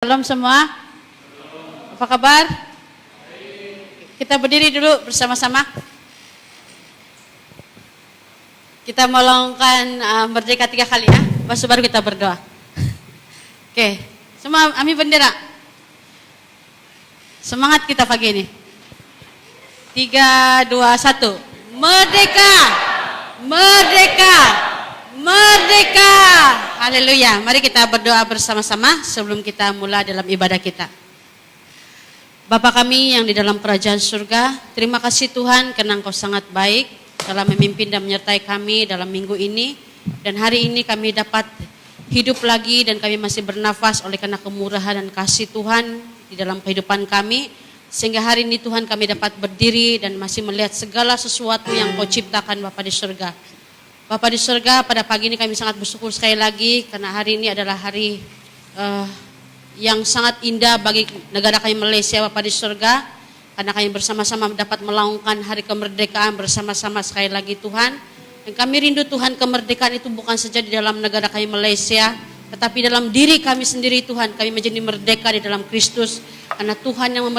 Salam semua. Apa kabar? Kita berdiri dulu bersama-sama. Kita melongkan merdeka 3 kali ya. Lepas itu baru kita berdoa. Oke, semua ambil bendera. Semangat kita pagi ini. 3, 2, 1. Merdeka! Merdeka! Merdeka! Haleluya. Mari kita berdoa bersama-sama sebelum kita mulai dalam ibadah kita. Bapa kami yang di dalam kerajaan surga, terima kasih Tuhan karena Engkau sangat baik telah memimpin dan menyertai kami dalam minggu ini. Dan hari ini kami dapat hidup lagi dan kami masih bernafas oleh karena kemurahan dan kasih Tuhan di dalam kehidupan kami. Sehingga hari ini Tuhan kami dapat berdiri dan masih melihat segala sesuatu yang Kau ciptakan Bapa di surga. Bapa di surga, pada pagi ini kami sangat bersyukur sekali lagi karena hari ini adalah hari yang sangat indah bagi negara kami Malaysia Bapa di surga. Karena kami bersama-sama dapat melaungkan hari kemerdekaan bersama-sama sekali lagi Tuhan. Dan kami rindu Tuhan kemerdekaan itu bukan saja di dalam negara kami Malaysia, tetapi dalam diri kami sendiri Tuhan. Kami menjadi merdeka di dalam Kristus karena Tuhan yang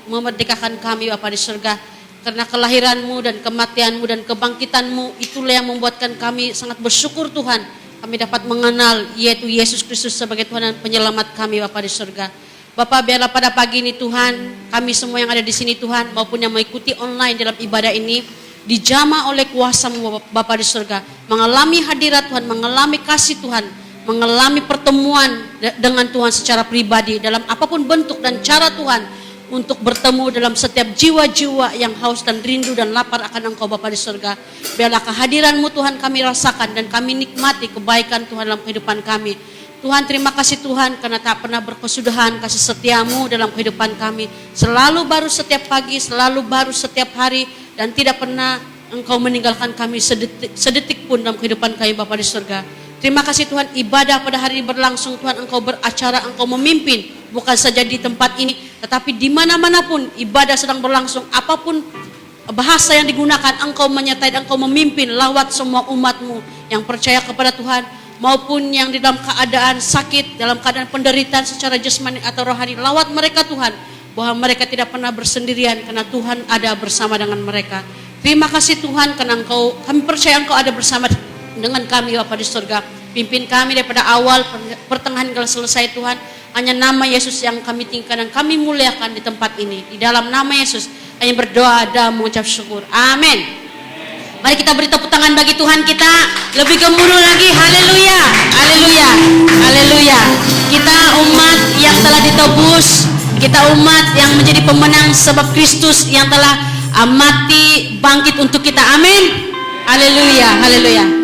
memerdekakan kami Bapa di surga. Karena kelahiran-Mu dan kematian-Mu dan kebangkitan-Mu, itulah yang membuatkan kami sangat bersyukur Tuhan. Kami dapat mengenal yaitu Yesus Kristus sebagai Tuhan dan penyelamat kami Bapa di surga. Bapa, biarlah pada pagi ini Tuhan, kami semua yang ada di sini Tuhan, maupun yang mengikuti online dalam ibadah ini, dijamah oleh kuasa-Mu Bapa di surga. Mengalami hadirat Tuhan, mengalami kasih Tuhan, mengalami pertemuan dengan Tuhan secara pribadi dalam apapun bentuk dan cara Tuhan. Untuk bertemu dalam setiap jiwa-jiwa yang haus dan rindu dan lapar akan Engkau Bapa di surga. Biarlah kehadiran-Mu Tuhan kami rasakan dan kami nikmati kebaikan Tuhan dalam kehidupan kami. Tuhan, terima kasih Tuhan karena tak pernah berkesudahan kasih setia-Mu dalam kehidupan kami. Selalu baru setiap pagi, selalu baru setiap hari, dan tidak pernah Engkau meninggalkan kami sedetik pun dalam kehidupan kami Bapa di surga. Terima kasih Tuhan, ibadah pada hari ini berlangsung Tuhan, Engkau beracara, Engkau memimpin. Bukan saja di tempat ini, tetapi di mana-mana pun ibadah sedang berlangsung. Apapun bahasa yang digunakan, Engkau menyertai dan Engkau memimpin lawat semua umat-Mu yang percaya kepada Tuhan. Maupun yang di dalam keadaan sakit, dalam keadaan penderitaan secara jasmani atau rohani. Lawat mereka Tuhan, bahwa mereka tidak pernah bersendirian karena Tuhan ada bersama dengan mereka. Terima kasih Tuhan karena kami percaya Engkau ada bersama dengan kami Bapa di surga. Pimpin kami daripada awal, pertengahan hingga selesai Tuhan. Hanya nama Yesus yang kami tinggikan dan kami muliakan di tempat ini. Di dalam nama Yesus kami berdoa dan mengucap syukur. Amin. Mari kita beri tepuk tangan bagi Tuhan kita. Lebih gemuruh lagi. Haleluya. Haleluya. Haleluya. Kita umat yang telah ditebus. Kita umat yang menjadi pemenang sebab Kristus yang telah mati bangkit untuk kita. Amin. Haleluya. Haleluya.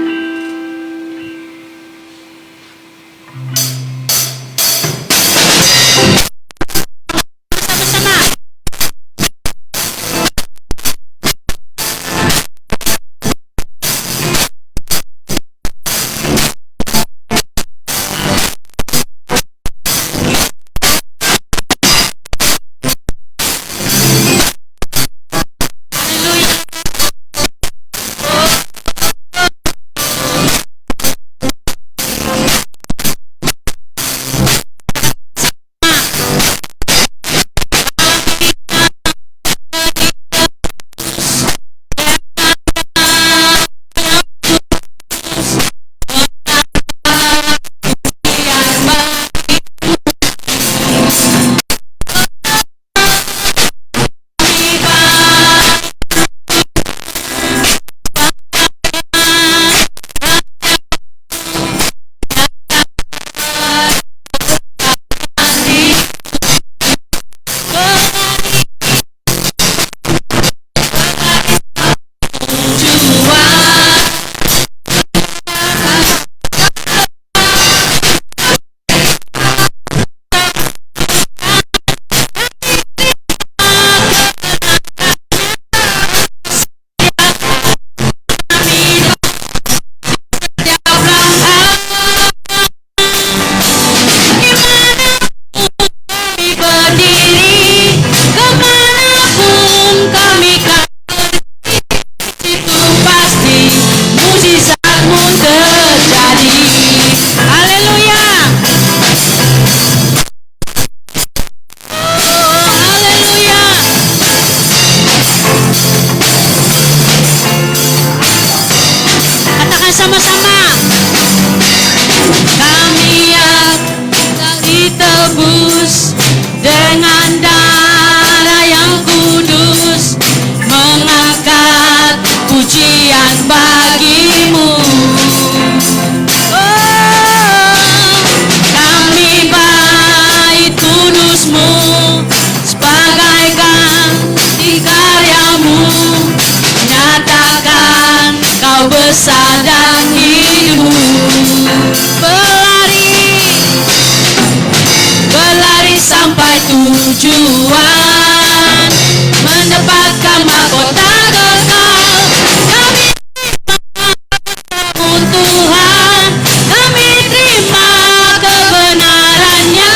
tujuan mendapatkan mahkota kekal. Kami terima Tuhan, kami terima kebenarannya.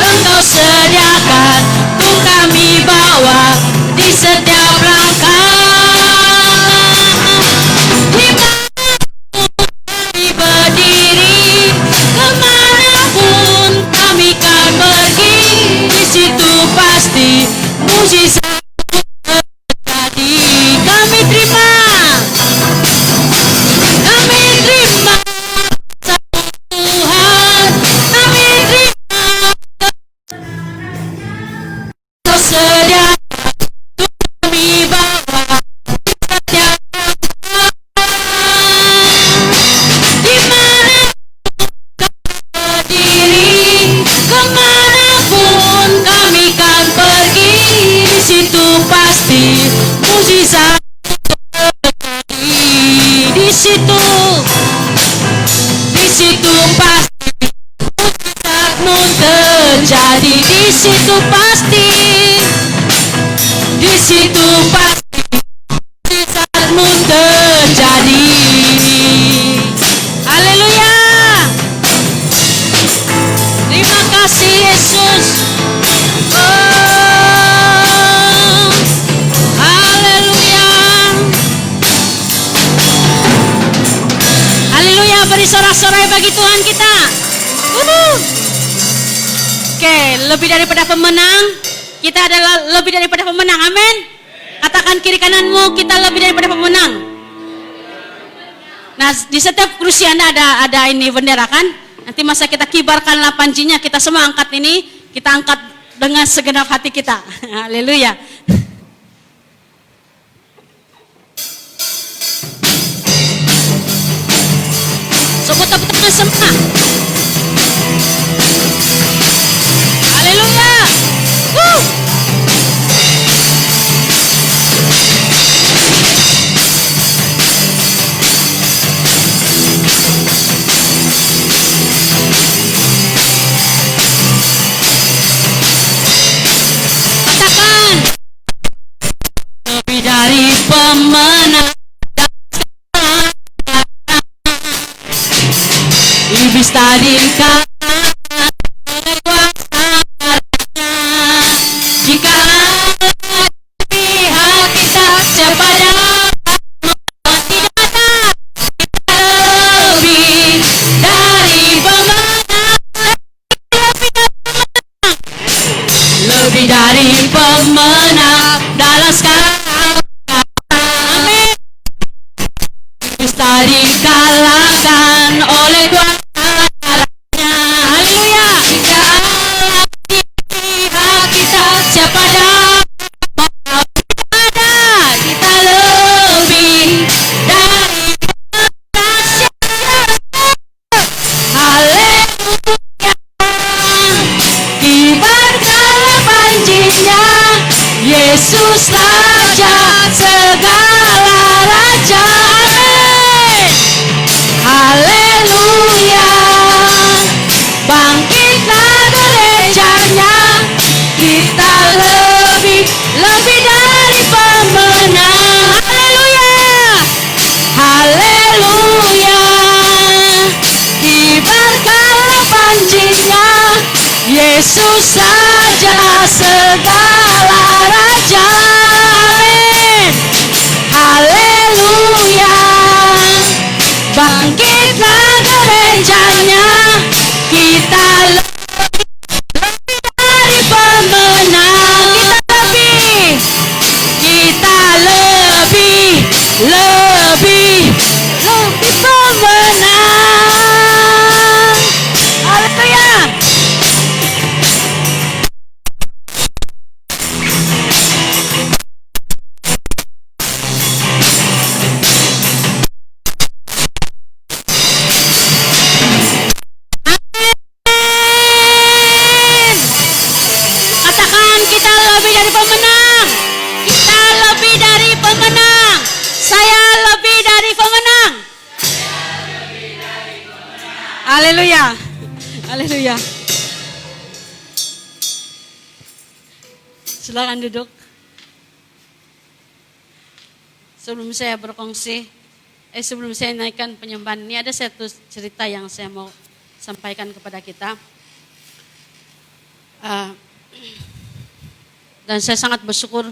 Engkau sediakan untuk kami bawa di setiap langkah. Di berdiri, kemanapun kami kan pergi, di situ pasti mujizat terjadi. Kami terima Tuhan, kami terima Kau sediakan untuk kami bawa setiap berdiri, kemanapun kami kan pergi, di situ pasti mujizat terjadi. Di situ pasti mujizatmu terjadi. Di situ pasti mujizatmu terjadi. Haleluya. Terima kasih Yesus. Oh, haleluya. Haleluya, beri sorak-sorai bagi Tuhan kita. Oke, lebih daripada pemenang. Kita adalah lebih daripada pemenang. Amin. Katakan kiri kananmu, kita lebih daripada pemenang. Nah, di setiap kursi Anda ada ini bendera kan? Nanti masa kita kibarkanlah pancinya, kita semua angkat ini, kita angkat dengan segenap hati kita. Haleluya. Sebut tepuk tangan semua. Haleluya. Lebih dari pemenang, iblis tadi kalah oleh kuasa darahnya. Jika di pihak kita, siapa dapat menghentikan? Lebih dari pemenang, lebih dari pemenang dalam sekarang. Bisa dikalahkan oleh kuasa darahnya. Haleluya. Jika Allah di pihak kita, siapa dapat menghentikan? Kita lebih dari pemenang. Haleluya. Kibarkanlah pancinya, Yesus Raja segala raja. Haleluya. Bangkitlah gerejanya, kita lebih dari pemenang. Haleluya. Haleluya. Kibarkanlah pancinya, Yesus saja segala raja. Amin. Haleluya. Bangkitlah gerejanya, kita lebih dari pemenang. Kita lebih pemenang. Haleluya. Haleluya. Haleluya. Silakan duduk. Sebelum saya berkongsi, sebelum saya naikkan penyembahan ini, ada satu cerita yang saya mau sampaikan kepada kita. Dan saya sangat bersyukur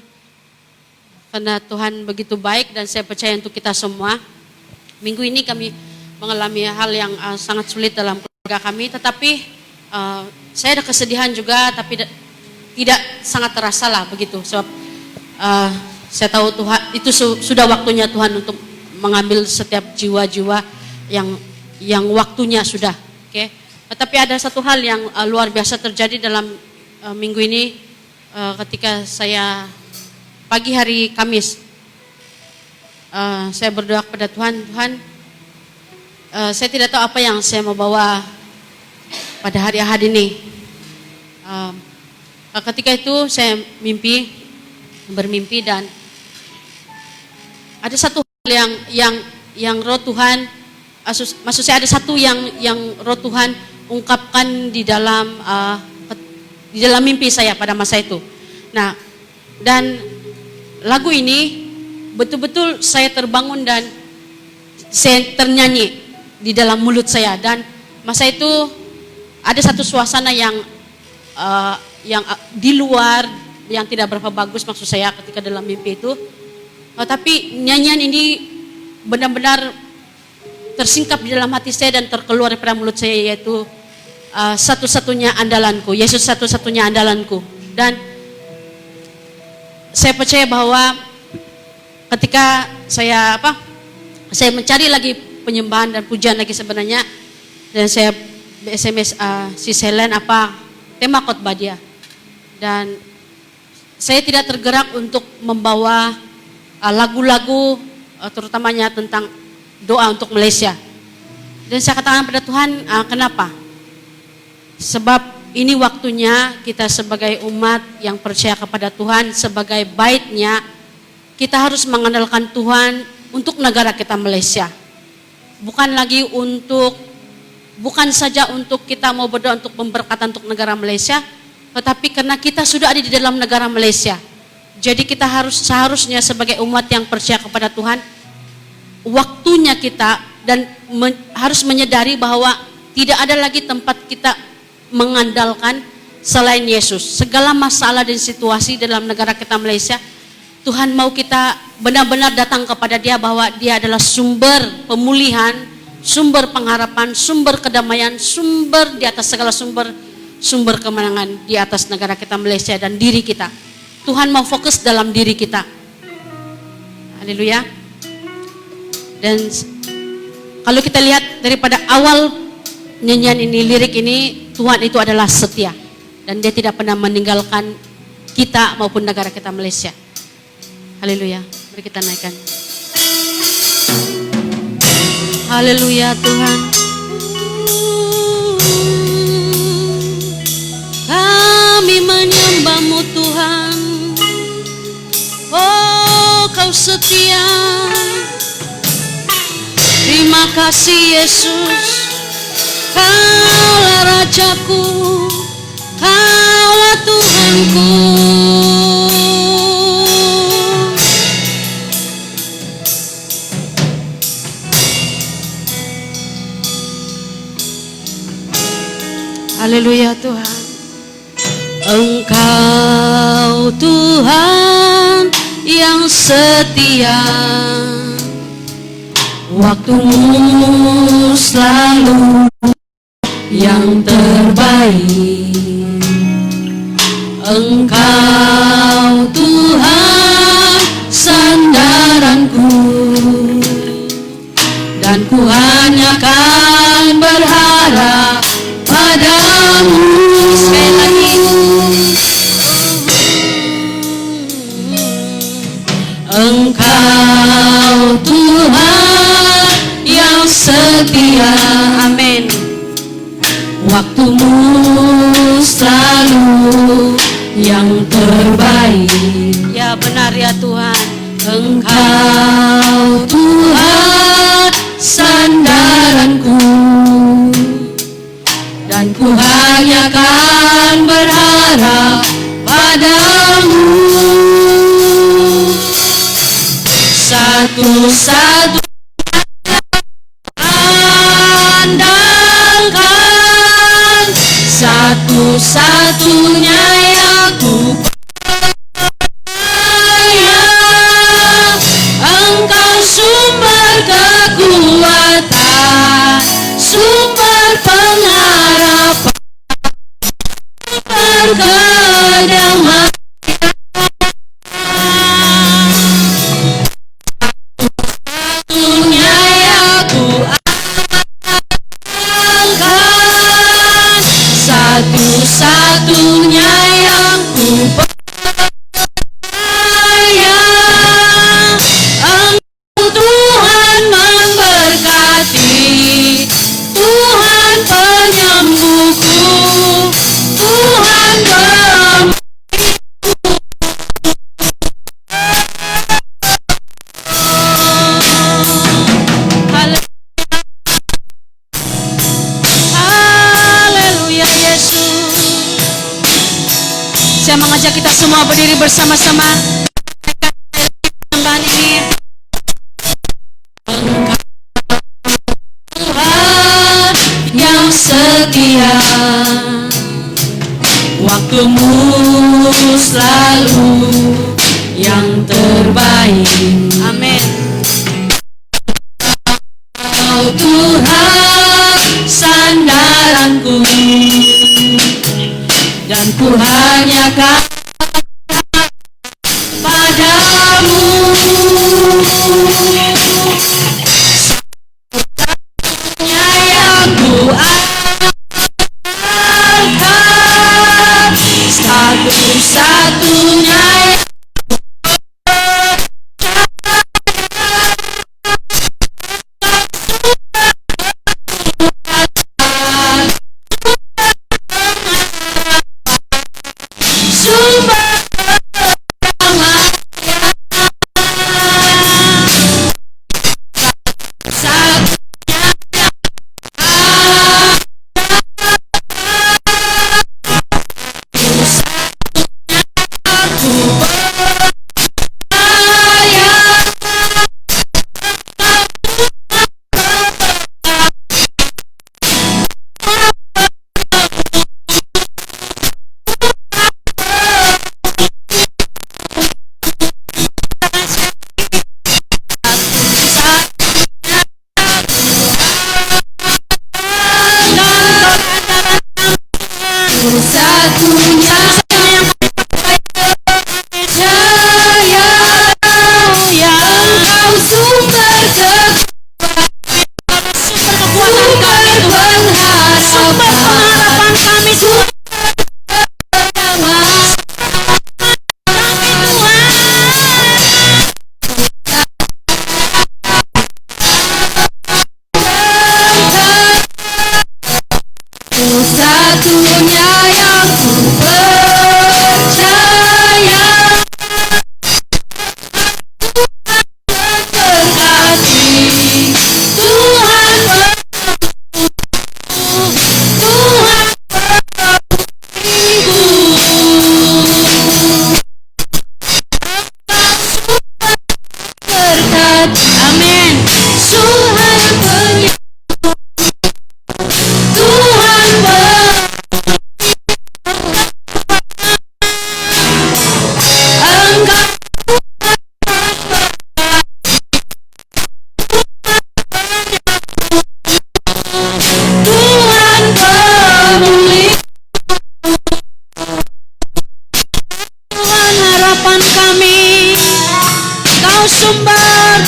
karena Tuhan begitu baik dan saya percaya untuk kita semua. Minggu ini kami mengalami hal yang sangat sulit dalam keluarga kami, tetapi saya ada kesedihan juga, tapi tidak sangat terasa lah begitu. Sebab saya tahu Tuhan itu sudah waktunya Tuhan untuk mengambil setiap jiwa-jiwa yang waktunya sudah. Oke. Tetapi ada satu hal yang luar biasa terjadi dalam minggu ini ketika saya pagi hari Kamis. Saya berdoa kepada Tuhan, saya tidak tahu apa yang saya mau bawa pada hari Ahad ini. Ketika itu saya bermimpi dan ada satu hal yang roh Tuhan, maksud saya ada satu yang roh Tuhan ungkapkan di dalam mimpi saya pada masa itu. Nah, dan lagu ini betul-betul saya terbangun dan saya ternyanyi di dalam mulut saya, dan masa itu ada satu suasana yang di luar yang tidak berapa bagus maksud saya ketika dalam mimpi itu. Tapi nyanyian ini benar-benar tersingkap di dalam hati saya dan terkeluar daripada mulut saya, yaitu satu-satunya andalanku, Yesus satu-satunya andalanku. Dan saya percaya bahwa ketika saya mencari lagi penyembahan dan pujian lagi sebenarnya, dan saya SMS si Selen tema khotbah dia, dan saya tidak tergerak untuk membawa lagu-lagu terutamanya tentang doa untuk Malaysia. Dan saya katakan pada Tuhan, kenapa? Sebab ini waktunya kita sebagai umat yang percaya kepada Tuhan, sebagai baitnya, kita harus mengandalkan Tuhan untuk negara kita Malaysia. Bukan saja untuk kita mau berdoa untuk pemberkatan untuk negara Malaysia, tetapi karena kita sudah ada di dalam negara Malaysia. Jadi kita seharusnya sebagai umat yang percaya kepada Tuhan, waktunya kita dan harus menyadari bahwa tidak ada lagi tempat kita mengandalkan selain Yesus. Segala masalah dan situasi dalam negara kita Malaysia, Tuhan mau kita benar-benar datang kepada Dia bahwa Dia adalah sumber pemulihan, sumber pengharapan, sumber kedamaian, sumber di atas segala sumber kemenangan di atas negara kita Malaysia dan diri kita. Tuhan mau fokus dalam diri kita. Haleluya. Dan kalau kita lihat daripada awal nyanyian ini, lirik ini, Tuhan itu adalah setia. Dan Dia tidak pernah meninggalkan kita maupun negara kita Malaysia. Haleluya. Mari kita naikkan. Haleluya Tuhan. Kami menyembah-Mu Tuhan. Oh, Kau setia. Terima kasih Yesus. Kaulah Rajaku, Kaulah Tuhanku. Haleluya Tuhan. Engkau Tuhan yang setia, waktumu selalu yang terbaik. Engkau Tuhan sandaranku, dan ku hanya akan berharap padamu. Sekali lagi. Engkau Tuhan yang setia, amin. Waktumu selalu yang terbaik. Ya benar ya Tuhan. Engkau Tuhan sandaranku, dan ku hanya akan berharap padamu, satu-satu andalkan, satu-satunya yang ku percaya. Engkau sumber kekuatan, sumber pengharapan, sumber kedamaian. Satunya yang ku andalkan, satu-satunya yang ku percaya. Tuhan memberkati, Tuhan penyembuhku, Tuhan Haleluya Yesus. Saya mengajak kita semua berdiri bersama-sama sembahan ini. Tuhan yang setia, waktumu selalu yang terbaik. Amin. Kau Tuhan sandaranku, dan ku hanya padamu. Yang ku andalkan, satu-satunya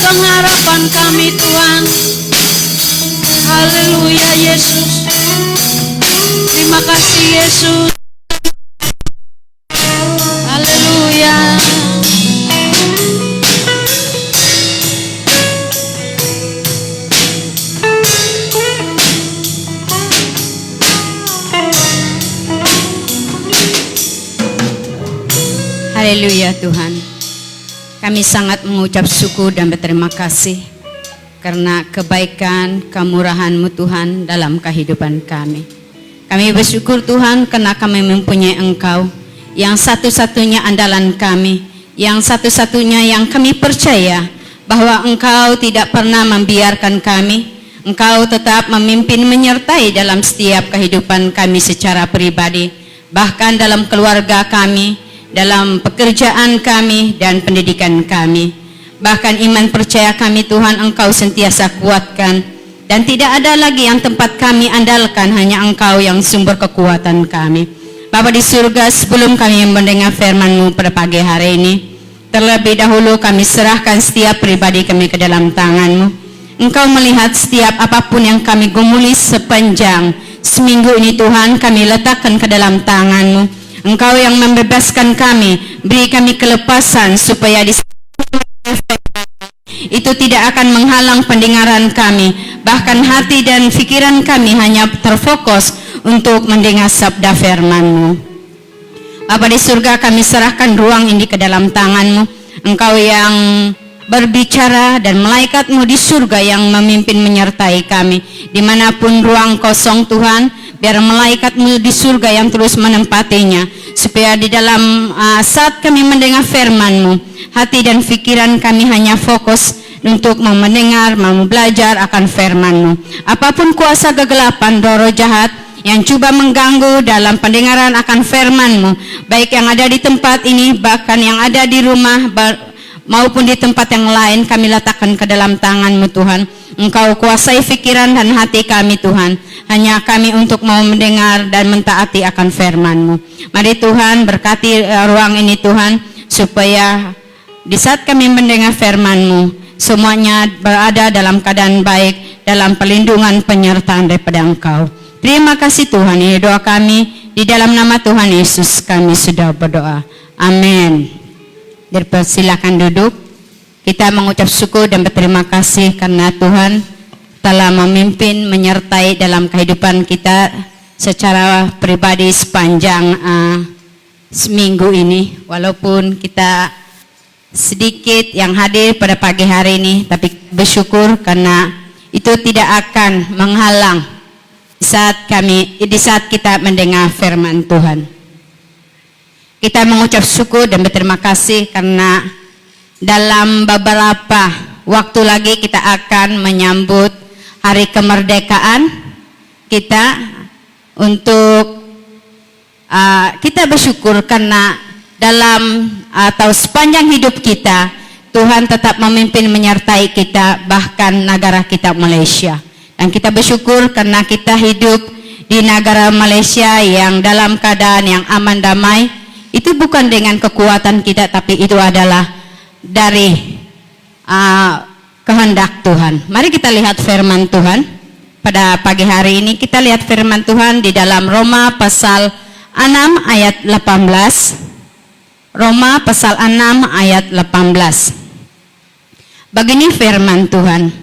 pengharapan kami Tuhan. Haleluya Yesus. Terima kasih Yesus. Haleluya. Haleluya Tuhan. Kami sangat mengucap syukur dan berterima kasih karena kebaikan, kemurahan-Mu Tuhan dalam kehidupan kami. Kami bersyukur Tuhan karena kami mempunyai Engkau yang satu-satunya andalan kami, yang satu-satunya yang kami percaya bahwa Engkau tidak pernah membiarkan kami. Engkau tetap memimpin menyertai dalam setiap kehidupan kami secara pribadi, bahkan dalam keluarga kami, dalam pekerjaan kami dan pendidikan kami. Bahkan iman percaya kami Tuhan Engkau sentiasa kuatkan, dan tidak ada lagi yang tempat kami andalkan, hanya Engkau yang sumber kekuatan kami. Bapa di surga, sebelum kami mendengar firman-Mu pada pagi hari ini, terlebih dahulu kami serahkan setiap pribadi kami ke dalam tangan-Mu. Engkau melihat setiap apapun yang kami gumuli sepanjang seminggu ini Tuhan, kami letakkan ke dalam tangan-Mu. Engkau yang membebaskan kami, beri kami kelepasan supaya itu tidak akan menghalang pendengaran kami, bahkan hati dan pikiran kami hanya terfokus untuk mendengar sabda firman-Mu. Bapa di surga, kami serahkan ruang ini ke dalam tangan-Mu. Engkau yang berbicara dan malaikat-Mu di surga yang memimpin menyertai kami. Dimanapun ruang kosong Tuhan, biar malaikat-Mu di surga yang terus menempatinya, supaya di dalam saat kami mendengar firman-Mu, hati dan pikiran kami hanya fokus untuk mendengar, mau belajar akan firman-Mu. Apapun kuasa kegelapan, roh jahat yang coba mengganggu dalam pendengaran akan firman-Mu, baik yang ada di tempat ini, bahkan yang ada di rumah maupun di tempat yang lain, kami letakkan ke dalam tangan-Mu Tuhan. Engkau kuasai pikiran dan hati kami Tuhan, hanya kami untuk mau mendengar dan mentaati akan firman-Mu. Mari Tuhan berkati ruang ini Tuhan, supaya di saat kami mendengar firman-Mu, semuanya berada dalam keadaan baik, dalam perlindungan penyertaan daripada Engkau. Terima kasih Tuhan, ini doa kami, di dalam nama Tuhan Yesus kami sudah berdoa. Amin. Dipersilakan duduk. Kita mengucap syukur dan berterima kasih karena Tuhan telah memimpin, menyertai dalam kehidupan kita secara pribadi sepanjang seminggu ini. Walaupun kita sedikit yang hadir pada pagi hari ini, tapi bersyukur karena itu tidak akan menghalang di saat kita mendengar firman Tuhan. Kita mengucap syukur dan berterima kasih karena dalam beberapa waktu lagi kita akan menyambut hari kemerdekaan kita. Untuk kita bersyukur karena dalam atau sepanjang hidup kita, Tuhan tetap memimpin menyertai kita, bahkan negara kita Malaysia. Dan kita bersyukur karena kita hidup di negara Malaysia yang dalam keadaan yang aman damai. Itu bukan dengan kekuatan kita, tapi itu adalah dari kehendak Tuhan. Mari kita lihat firman Tuhan pada pagi hari ini. Kita lihat firman Tuhan di dalam Roma pasal 6 ayat 18. Roma pasal 6 ayat 18. Begini firman Tuhan.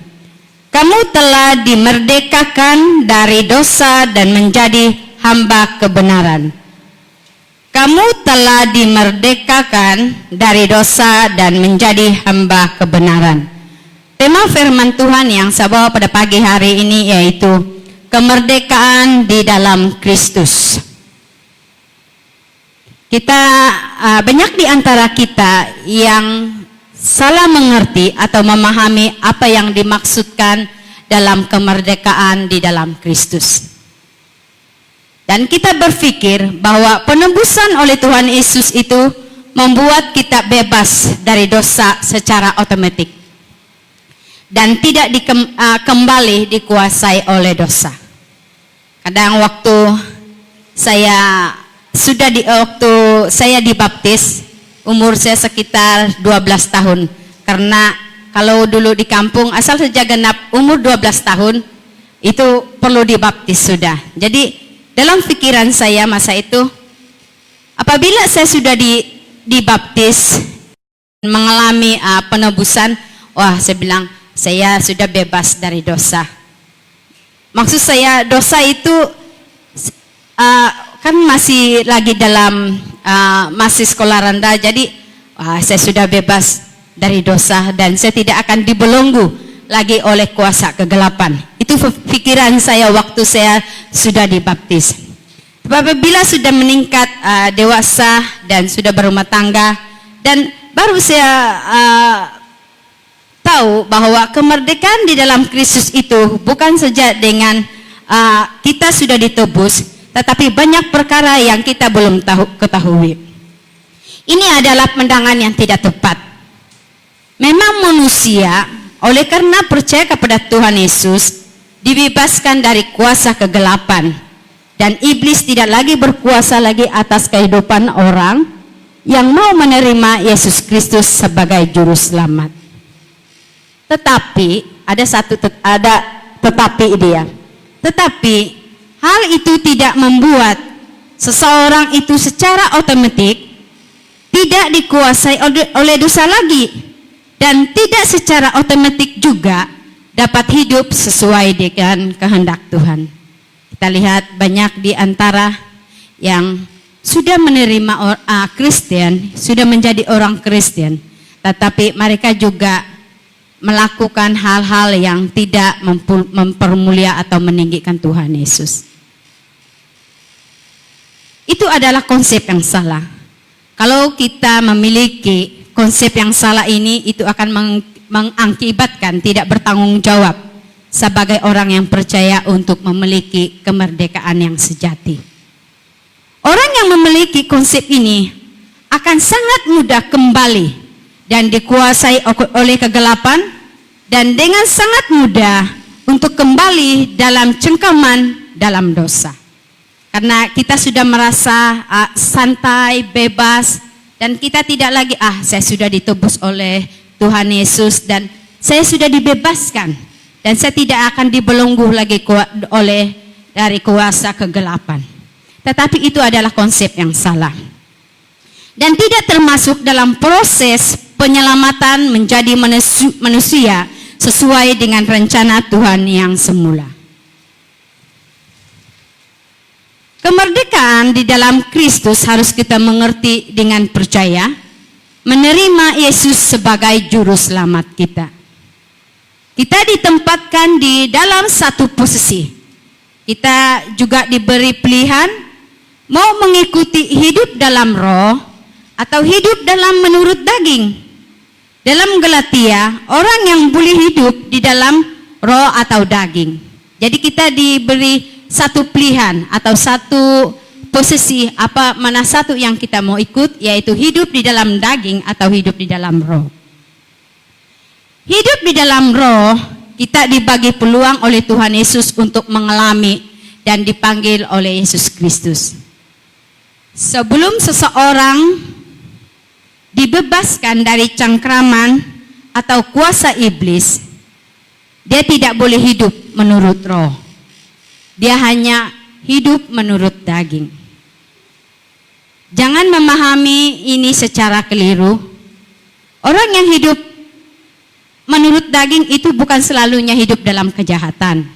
Kamu telah dimerdekakan dari dosa dan menjadi hamba kebenaran. Kamu telah dimerdekakan dari dosa dan menjadi hamba kebenaran. Tema firman Tuhan yang saya bawa pada pagi hari ini yaitu kemerdekaan di dalam Kristus. Kita banyak di antara kita yang salah mengerti atau memahami apa yang dimaksudkan dalam kemerdekaan di dalam Kristus. Dan kita berpikir bahwa penebusan oleh Tuhan Yesus itu membuat kita bebas dari dosa secara otomatis dan tidak kembali dikuasai oleh dosa. Kadang waktu saya dibaptis, umur saya sekitar 12 tahun. Karena kalau dulu di kampung asal saja genap umur 12 tahun itu perlu dibaptis sudah. Jadi dalam pikiran saya masa itu, apabila saya sudah dibaptis, mengalami penebusan, wah saya bilang, saya sudah bebas dari dosa. Maksud saya dosa itu kan masih lagi dalam masih sekolah rendah, jadi saya sudah bebas dari dosa dan saya tidak akan dibelenggu lagi oleh kuasa kegelapan. Itu pikiran saya waktu saya sudah dibaptis. Apabila sudah meningkat dewasa dan sudah berumah tangga, dan baru saya tahu bahwa kemerdekaan di dalam Kristus itu bukan saja dengan kita sudah ditebus, tetapi banyak perkara yang kita belum ketahui. Ini adalah pandangan yang tidak tepat. Memang manusia oleh karena percaya kepada Tuhan Yesus dibebaskan dari kuasa kegelapan. Dan iblis tidak lagi berkuasa lagi atas kehidupan orang yang mau menerima Yesus Kristus sebagai juru selamat. Tetapi tetapi dia. Tetapi hal itu tidak membuat seseorang itu secara otomatis tidak dikuasai oleh dosa lagi, dan tidak secara otomatis juga dapat hidup sesuai dengan kehendak Tuhan. Kita lihat banyak di antara yang sudah menerima Kristen, sudah menjadi orang Kristen, tetapi mereka juga melakukan hal-hal yang tidak mempermulia atau meninggikan Tuhan Yesus. Itu adalah konsep yang salah. Kalau kita memiliki konsep yang salah ini, itu akan mengakibatkan tidak bertanggung jawab sebagai orang yang percaya untuk memiliki kemerdekaan yang sejati. Orang yang memiliki konsep ini akan sangat mudah kembali dan dikuasai oleh kegelapan, dan dengan sangat mudah untuk kembali dalam cengkaman dalam dosa. Karena kita sudah merasa santai, bebas, dan kita tidak lagi saya sudah ditebus oleh Tuhan Yesus dan saya sudah dibebaskan. Dan saya tidak akan dibelenggu lagi dari kuasa kegelapan. Tetapi itu adalah konsep yang salah. Dan tidak termasuk dalam proses penyelamatan menjadi manusia sesuai dengan rencana Tuhan yang semula. Kemerdekaan di dalam Kristus harus kita mengerti dengan percaya, menerima Yesus sebagai juru selamat kita. Kita ditempatkan di dalam satu posisi. Kita juga diberi pilihan mau mengikuti hidup dalam roh atau hidup dalam menurut daging. Dalam Galatia, orang yang boleh hidup di dalam roh atau daging. Jadi kita diberi satu pilihan atau satu posisi, mana satu yang kita mau ikut, yaitu hidup di dalam daging atau hidup di dalam roh. Hidup di dalam roh, kita dibagi peluang oleh Tuhan Yesus untuk mengalami dan dipanggil oleh Yesus Kristus. Sebelum seseorang dibebaskan dari cengkraman atau kuasa iblis, dia tidak boleh hidup menurut roh. Dia hanya hidup menurut daging. Jangan memahami ini secara keliru. Orang yang hidup menurut daging itu bukan selalunya hidup dalam kejahatan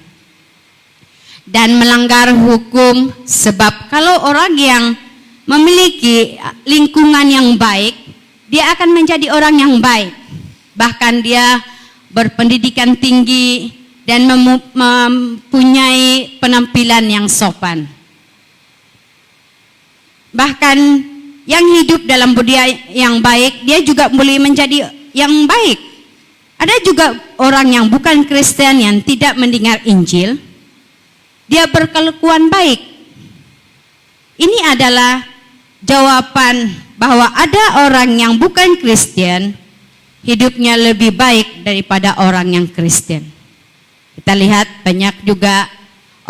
dan melanggar hukum, sebab kalau orang yang memiliki lingkungan yang baik, dia akan menjadi orang yang baik. Bahkan dia berpendidikan tinggi dan mempunyai penampilan yang sopan. Bahkan yang hidup dalam budaya yang baik, dia juga boleh menjadi yang baik. Ada juga orang yang bukan Kristen yang tidak mendengar Injil, dia berkelakuan baik. Ini adalah jawaban bahwa ada orang yang bukan Kristen, hidupnya lebih baik daripada orang yang Kristen. Kita lihat banyak juga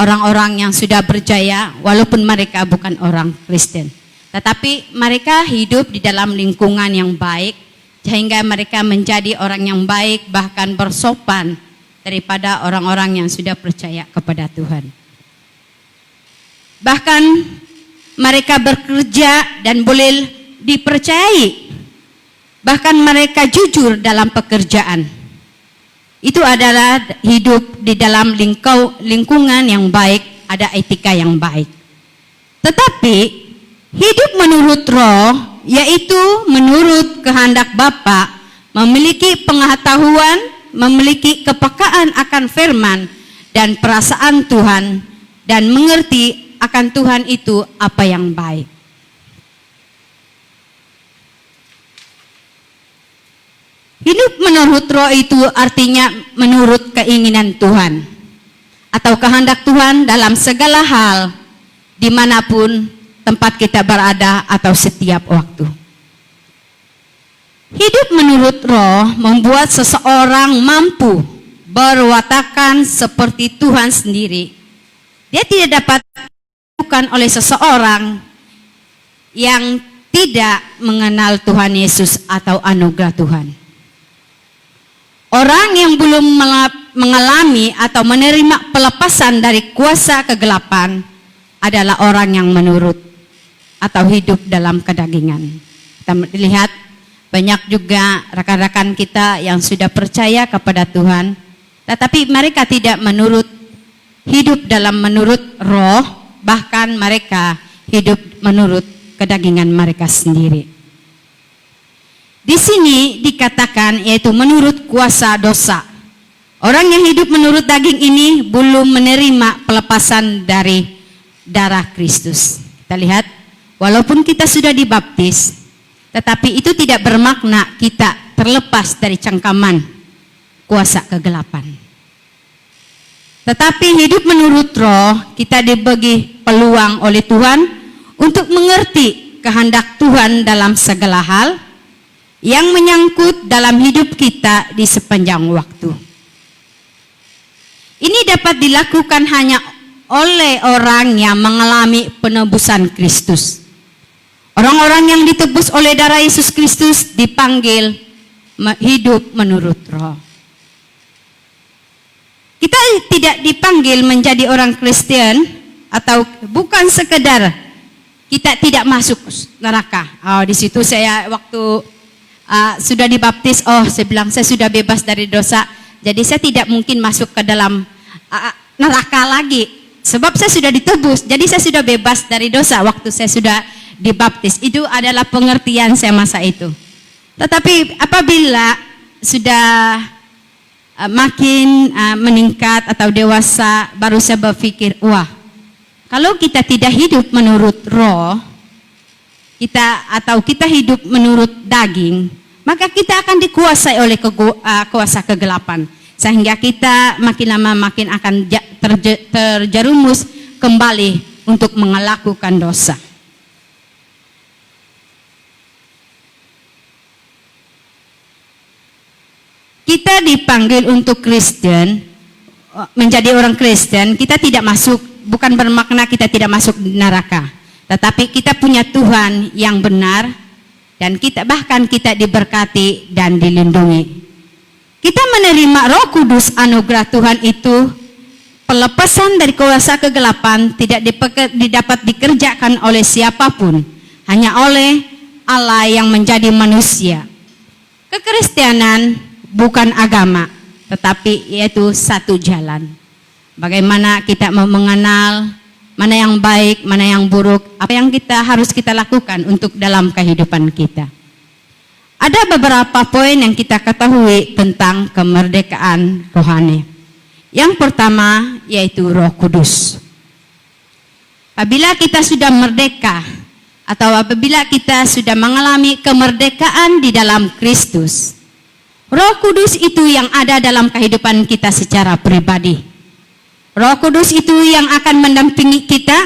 orang-orang yang sudah berjaya walaupun mereka bukan orang Kristen. Tetapi mereka hidup di dalam lingkungan yang baik, sehingga mereka menjadi orang yang baik, bahkan bersopan daripada orang-orang yang sudah percaya kepada Tuhan. Bahkan mereka bekerja dan boleh dipercayai. Bahkan mereka jujur dalam pekerjaan. Itu adalah hidup di dalam lingkungan yang baik, ada etika yang baik. Tetapi hidup menurut roh, yaitu menurut kehendak Bapa, memiliki pengetahuan, memiliki kepekaan akan firman dan perasaan Tuhan, dan mengerti akan Tuhan itu apa yang baik. Hidup menurut roh itu artinya menurut keinginan Tuhan atau kehendak Tuhan dalam segala hal, dimanapun tempat kita berada atau setiap waktu. Hidup menurut roh membuat seseorang mampu berwatakan seperti Tuhan sendiri. Dia tidak dapat dilakukan oleh seseorang yang tidak mengenal Tuhan Yesus atau anugerah Tuhan. Orang yang belum mengalami atau menerima pelepasan dari kuasa kegelapan adalah orang yang menurut atau hidup dalam kedagingan. Kita lihat banyak juga rekan-rekan kita yang sudah percaya kepada Tuhan, tetapi mereka tidak hidup dalam menurut roh, bahkan mereka hidup menurut kedagingan mereka sendiri. Di sini dikatakan yaitu menurut kuasa dosa. Orang yang hidup menurut daging ini belum menerima pelepasan dari darah Kristus. Kita lihat, walaupun kita sudah dibaptis, tetapi itu tidak bermakna kita terlepas dari cengkaman kuasa kegelapan. Tetapi hidup menurut roh, kita dibagi peluang oleh Tuhan untuk mengerti kehendak Tuhan dalam segala hal yang menyangkut dalam hidup kita di sepanjang waktu. Ini dapat dilakukan hanya oleh orang yang mengalami penebusan Kristus. Orang-orang yang ditebus oleh darah Yesus Kristus dipanggil hidup menurut roh. Kita tidak dipanggil menjadi orang Kristen atau bukan sekedar kita tidak masuk neraka. Oh, di situ saya waktu sudah dibaptis, saya bilang saya sudah bebas dari dosa, jadi saya tidak mungkin masuk ke dalam neraka lagi, sebab saya sudah ditebus, jadi saya sudah bebas dari dosa waktu saya sudah dibaptis. Itu adalah pengertian saya masa itu. Tetapi apabila sudah makin meningkat atau dewasa, baru saya berpikir, wah, kalau kita tidak hidup menurut roh, kita hidup menurut daging, maka kita akan dikuasai oleh kuasa kegelapan, sehingga kita makin lama makin akan terjerumus kembali untuk melakukan dosa. Kita dipanggil untuk Kristen, menjadi orang Kristen. Kita tidak masuk, bukan bermakna kita tidak masuk neraka, tetapi kita punya Tuhan yang benar, dan bahkan kita diberkati dan dilindungi. Kita menerima Roh Kudus, anugerah Tuhan itu, pelepasan dari kuasa kegelapan tidak dapat dikerjakan oleh siapapun, hanya oleh Allah yang menjadi manusia. Kekristenan bukan agama, tetapi yaitu satu jalan. Bagaimana kita mau mengenal mana yang baik, mana yang buruk, apa yang harus kita lakukan untuk dalam kehidupan kita. Ada beberapa poin yang kita ketahui tentang kemerdekaan rohani. Yang pertama yaitu Roh Kudus. Apabila kita sudah merdeka atau apabila kita sudah mengalami kemerdekaan di dalam Kristus, Roh Kudus itu yang ada dalam kehidupan kita secara pribadi. Roh Kudus itu yang akan mendampingi kita,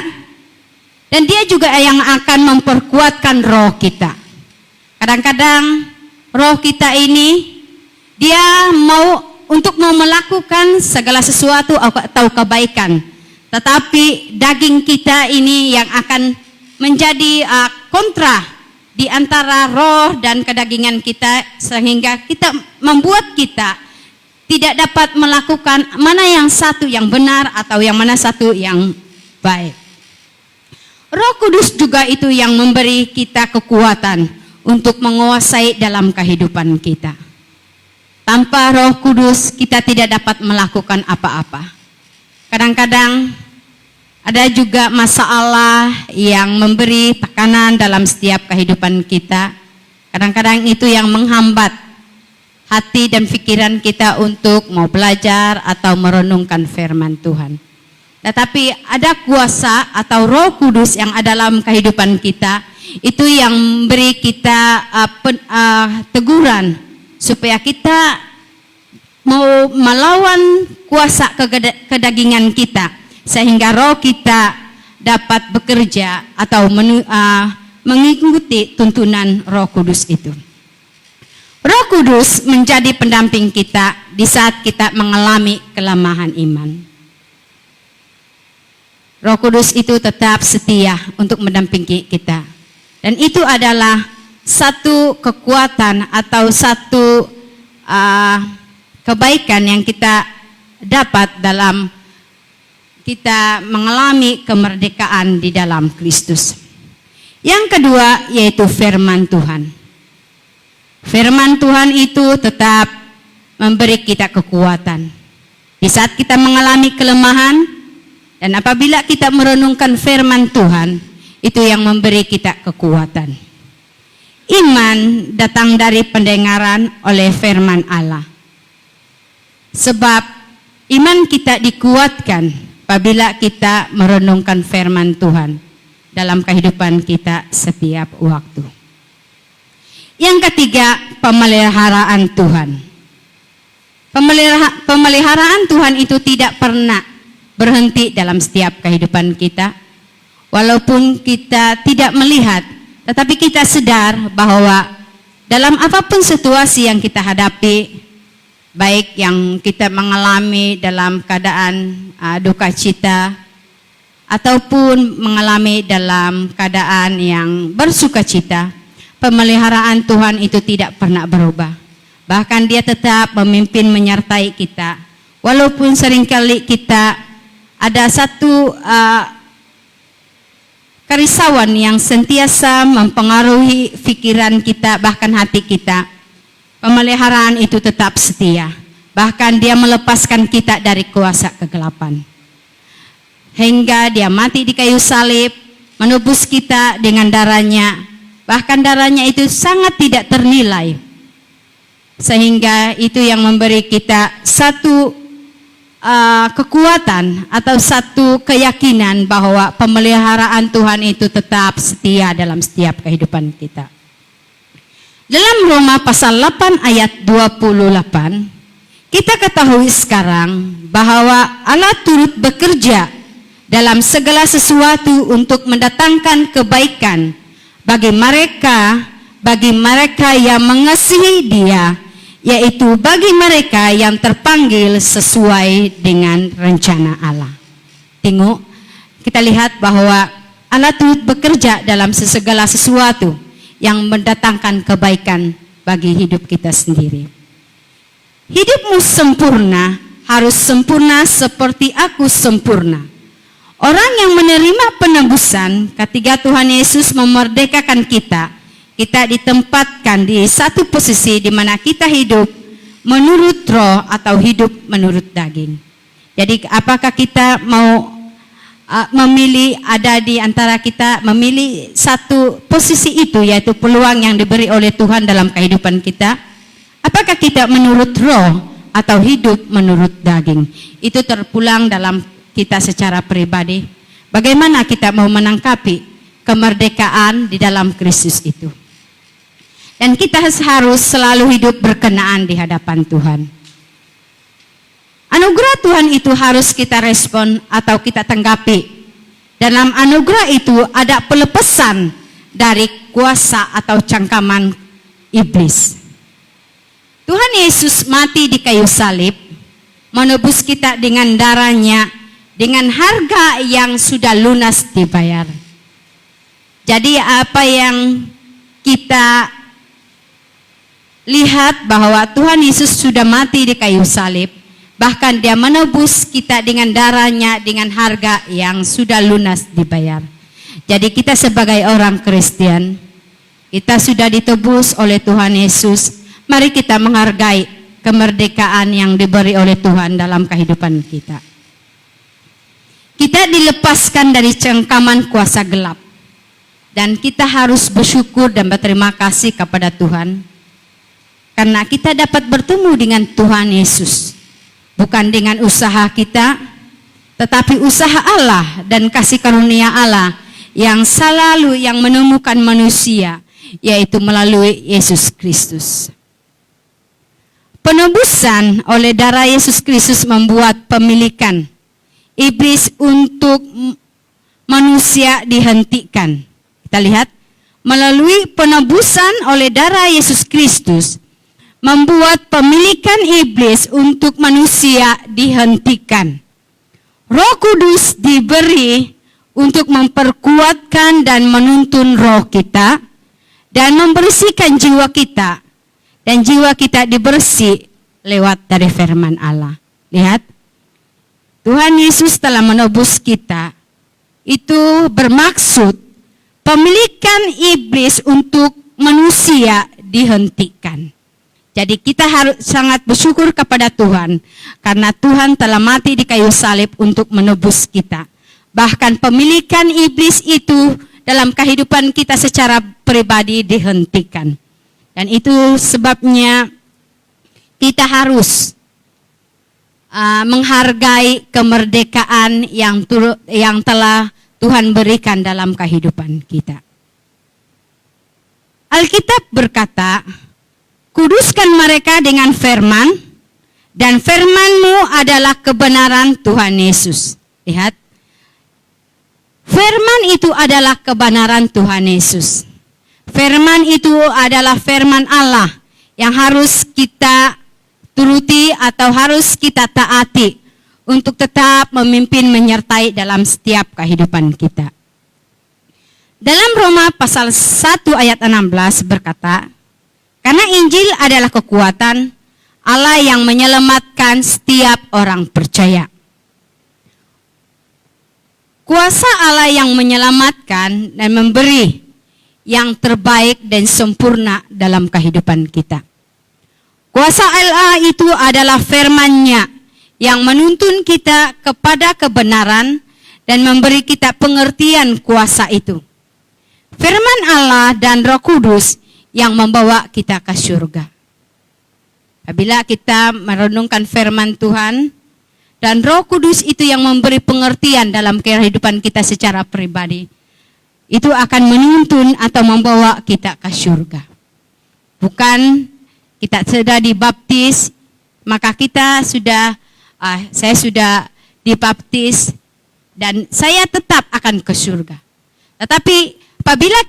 dan dia juga yang akan memperkuatkan roh kita. Kadang-kadang roh kita ini dia mau melakukan segala sesuatu atau kebaikan, tetapi daging kita ini yang akan menjadi kontra di antara roh dan kedagingan kita, sehingga kita membuat kita tidak dapat melakukan mana yang satu yang benar atau yang mana satu yang baik. Roh Kudus juga itu yang memberi kita kekuatan untuk menguasai dalam kehidupan kita. Tanpa Roh Kudus kita tidak dapat melakukan apa-apa. Kadang-kadang ada juga masalah yang memberi tekanan dalam setiap kehidupan kita. Kadang-kadang itu yang menghambat hati dan pikiran kita untuk mau belajar atau merenungkan firman Tuhan. tetapi ada kuasa atau Roh Kudus yang ada dalam kehidupan kita. Itu yang memberi kita teguran supaya kita mau melawan kuasa kedagingan kita, sehingga roh kita dapat bekerja atau mengikuti tuntunan Roh Kudus itu. Roh Kudus menjadi pendamping kita di saat kita mengalami kelemahan iman. Roh Kudus itu tetap setia untuk mendampingi kita. Dan itu adalah satu kekuatan atau satu kebaikan yang kita dapat dalam kita mengalami kemerdekaan di dalam Kristus. Yang kedua yaitu firman Tuhan. Firman Tuhan itu tetap memberi kita kekuatan. Di saat kita mengalami kelemahan dan apabila kita merenungkan firman Tuhan, itu yang memberi kita kekuatan. Iman datang dari pendengaran oleh firman Allah. Sebab iman kita dikuatkan apabila kita merenungkan firman Tuhan dalam kehidupan kita setiap waktu. Yang ketiga, pemeliharaan Tuhan. Pemeliharaan Tuhan itu tidak pernah berhenti dalam setiap kehidupan kita. Walaupun kita tidak melihat, tetapi kita sadar bahwa dalam apapun situasi yang kita hadapi, baik yang kita mengalami dalam keadaan duka cita, ataupun mengalami dalam keadaan yang bersuka cita, pemeliharaan Tuhan itu tidak pernah berubah. Bahkan dia tetap memimpin menyertai kita. Walaupun seringkali kita ada satu kerisauan yang sentiasa mempengaruhi pikiran kita, bahkan hati kita, pemeliharaan itu tetap setia. Bahkan dia melepaskan kita dari kuasa kegelapan. Hingga dia mati di kayu salib, menebus kita dengan darahnya. Bahkan darahnya itu sangat tidak ternilai. Sehingga itu yang memberi kita satu kekuatan atau satu keyakinan bahwa pemeliharaan Tuhan itu tetap setia dalam setiap kehidupan kita. Dalam Roma pasal 8 ayat 28, kita ketahui sekarang bahwa Allah turut bekerja dalam segala sesuatu untuk mendatangkan kebaikan bagi mereka yang mengasihi Dia, yaitu bagi mereka yang terpanggil sesuai dengan rencana Allah. Tengok, kita lihat bahwa Allah turut bekerja dalam segala sesuatu yang mendatangkan kebaikan bagi hidup kita sendiri. Hidupmu sempurna harus sempurna seperti aku sempurna. Orang yang menerima penebusan ketika Tuhan Yesus memerdekakan kita ditempatkan di satu posisi di mana kita hidup menurut roh atau hidup menurut daging. Jadi apakah kita mau memilih ada di antara kita memilih satu posisi itu, yaitu peluang yang diberi oleh Tuhan dalam kehidupan kita? Apakah kita menurut roh atau hidup menurut daging? Itu terpulang dalam kita secara pribadi. Bagaimana kita mau menangkapi kemerdekaan di dalam Kristus itu? Dan kita harus selalu hidup berkenaan di hadapan Tuhan. Anugerah Tuhan itu harus kita respon atau kita tanggapi. Dalam anugerah itu ada pelepasan dari kuasa atau cangkaman iblis. Tuhan Yesus mati di kayu salib, menebus kita dengan darahnya, dengan harga yang sudah lunas dibayar. Jadi apa yang kita lihat bahwa Tuhan Yesus sudah mati di kayu salib, bahkan dia menebus kita dengan darahnya, dengan harga yang sudah lunas dibayar. Jadi kita sebagai orang Kristen, kita sudah ditebus oleh Tuhan Yesus. Mari kita menghargai kemerdekaan yang diberi oleh Tuhan dalam kehidupan kita. Kita dilepaskan dari cengkaman kuasa gelap. Dan kita harus bersyukur dan berterima kasih kepada Tuhan. Karena kita dapat bertemu dengan Tuhan Yesus. Bukan dengan usaha kita, tetapi usaha Allah dan kasih karunia Allah yang selalu yang menemukan manusia, yaitu melalui Yesus Kristus. Penebusan oleh darah Yesus Kristus membuat pemilikan iblis untuk manusia dihentikan. Kita lihat, melalui penebusan oleh darah Yesus Kristus membuat pemilikan iblis untuk manusia dihentikan. Roh Kudus diberi untuk memperkuatkan dan menuntun roh kita dan membersihkan jiwa kita. Dan jiwa kita dibersih lewat dari firman Allah. Lihat, Tuhan Yesus telah menebus kita. Itu bermaksud pemilikan iblis untuk manusia dihentikan. Jadi kita harus sangat bersyukur kepada Tuhan, karena Tuhan telah mati di kayu salib untuk menebus kita. Bahkan pemilikan iblis itu dalam kehidupan kita secara pribadi dihentikan. Dan itu sebabnya kita harus menghargai kemerdekaan yang telah Tuhan berikan dalam kehidupan kita. Alkitab berkata, kuduskan mereka dengan firman, dan firman-Mu adalah kebenaran Tuhan Yesus. Lihat, firman itu adalah kebenaran Tuhan Yesus. Firman itu adalah firman Allah yang harus kita turuti atau harus kita taati untuk tetap memimpin menyertai dalam setiap kehidupan kita. Dalam Roma pasal 1 ayat 16 berkata, karena Injil adalah kekuatan Allah yang menyelamatkan setiap orang percaya. Kuasa Allah yang menyelamatkan dan memberi yang terbaik dan sempurna dalam kehidupan kita. Kuasa Allah itu adalah firman-Nya yang menuntun kita kepada kebenaran dan memberi kita pengertian kuasa itu. Firman Allah dan Roh Kudus yang membawa kita ke surga. Apabila kita merenungkan firman Tuhan dan Roh Kudus itu yang memberi pengertian dalam kehidupan kita secara pribadi, itu akan menuntun atau membawa kita ke surga. Bukan kita sudah dibaptis, maka kita saya sudah dibaptis dan saya tetap akan ke surga. Tetapi apabila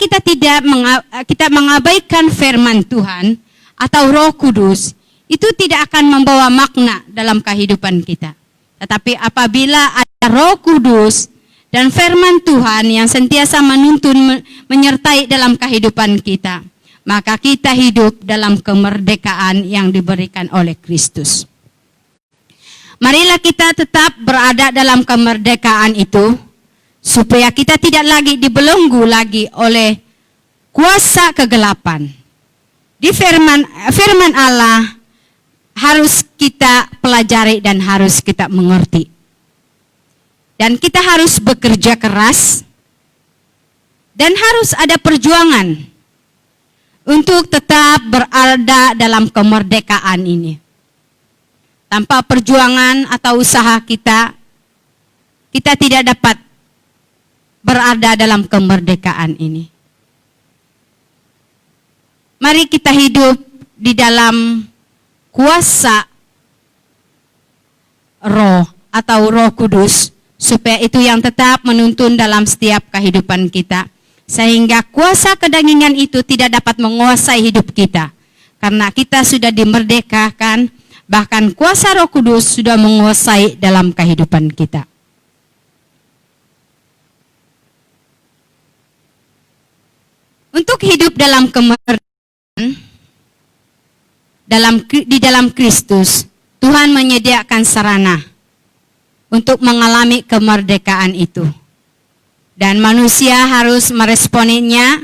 kita mengabaikan firman Tuhan atau Roh Kudus, itu tidak akan membawa makna dalam kehidupan kita. Tetapi apabila ada Roh Kudus dan firman Tuhan yang sentiasa menuntun, menyertai dalam kehidupan kita, maka kita hidup dalam kemerdekaan yang diberikan oleh Kristus. Marilah kita tetap berada dalam kemerdekaan itu, supaya kita tidak lagi dibelenggu lagi oleh kuasa kegelapan. Di firman Allah harus kita pelajari dan harus kita mengerti. Dan kita harus bekerja keras dan harus ada perjuangan untuk tetap berada dalam kemerdekaan ini. Tanpa perjuangan atau usaha kita tidak dapat berada dalam kemerdekaan ini. Mari kita hidup di dalam kuasa Roh atau Roh Kudus, supaya itu yang tetap menuntun dalam setiap kehidupan kita. Sehingga kuasa kedagingan itu tidak dapat menguasai hidup kita. Karena kita sudah dimerdekakan, bahkan kuasa Roh Kudus sudah menguasai dalam kehidupan kita. Untuk hidup dalam kemerdekaan, di dalam Kristus, Tuhan menyediakan sarana untuk mengalami kemerdekaan itu. Dan manusia harus meresponinya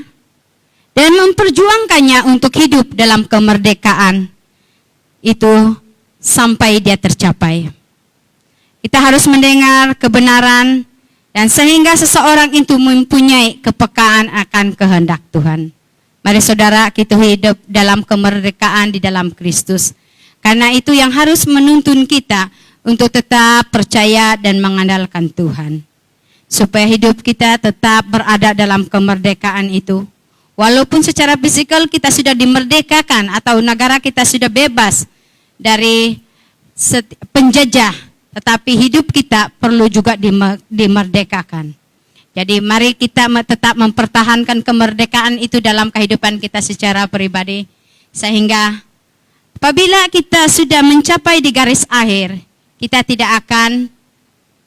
dan memperjuangkannya untuk hidup dalam kemerdekaan itu sampai dia tercapai. Kita harus mendengar kebenaran dan sehingga seseorang itu mempunyai kepekaan akan kehendak Tuhan. Mari saudara, kita hidup dalam kemerdekaan di dalam Kristus. Karena itu yang harus menuntun kita untuk tetap percaya dan mengandalkan Tuhan. Supaya hidup kita tetap berada dalam kemerdekaan itu. Walaupun secara fisikal kita sudah dimerdekakan atau negara kita sudah bebas dari penjajah, tetapi hidup kita perlu juga dimerdekakan. Jadi mari kita tetap mempertahankan kemerdekaan itu dalam kehidupan kita secara pribadi. Sehingga apabila kita sudah mencapai di garis akhir, kita tidak akan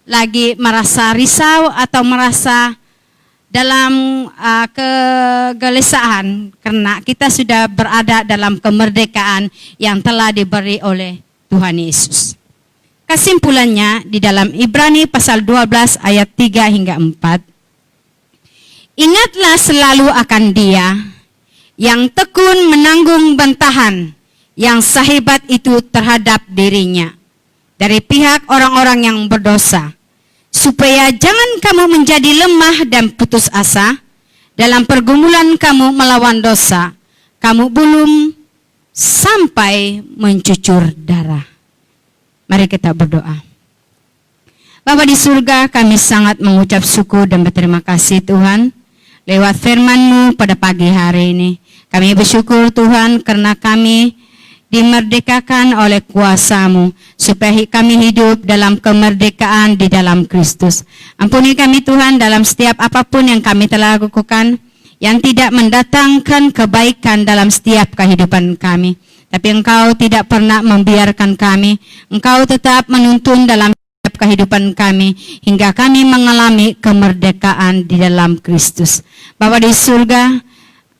lagi merasa risau atau merasa dalam kegelisahan karena kita sudah berada dalam kemerdekaan yang telah diberi oleh Tuhan Yesus. Kesimpulannya di dalam Ibrani pasal 12 ayat 3 hingga 4. Ingatlah selalu akan Dia yang tekun menanggung bantahan yang sehebat itu terhadap dirinya dari pihak orang-orang yang berdosa, supaya jangan kamu menjadi lemah dan putus asa dalam pergumulan kamu melawan dosa. Kamu belum sampai mencucur darah. Mari kita berdoa. Bapa di surga, kami sangat mengucap syukur dan berterima kasih Tuhan lewat firman-Mu pada pagi hari ini. Kami bersyukur Tuhan karena kami dimerdekakan oleh kuasa-Mu, supaya kami hidup dalam kemerdekaan di dalam Kristus. Ampuni kami Tuhan dalam setiap apapun yang kami telah lakukan, yang tidak mendatangkan kebaikan dalam setiap kehidupan kami. Tapi Engkau tidak pernah membiarkan kami, Engkau tetap menuntun dalam setiap kehidupan kami, hingga kami mengalami kemerdekaan di dalam Kristus. Bapa di surga,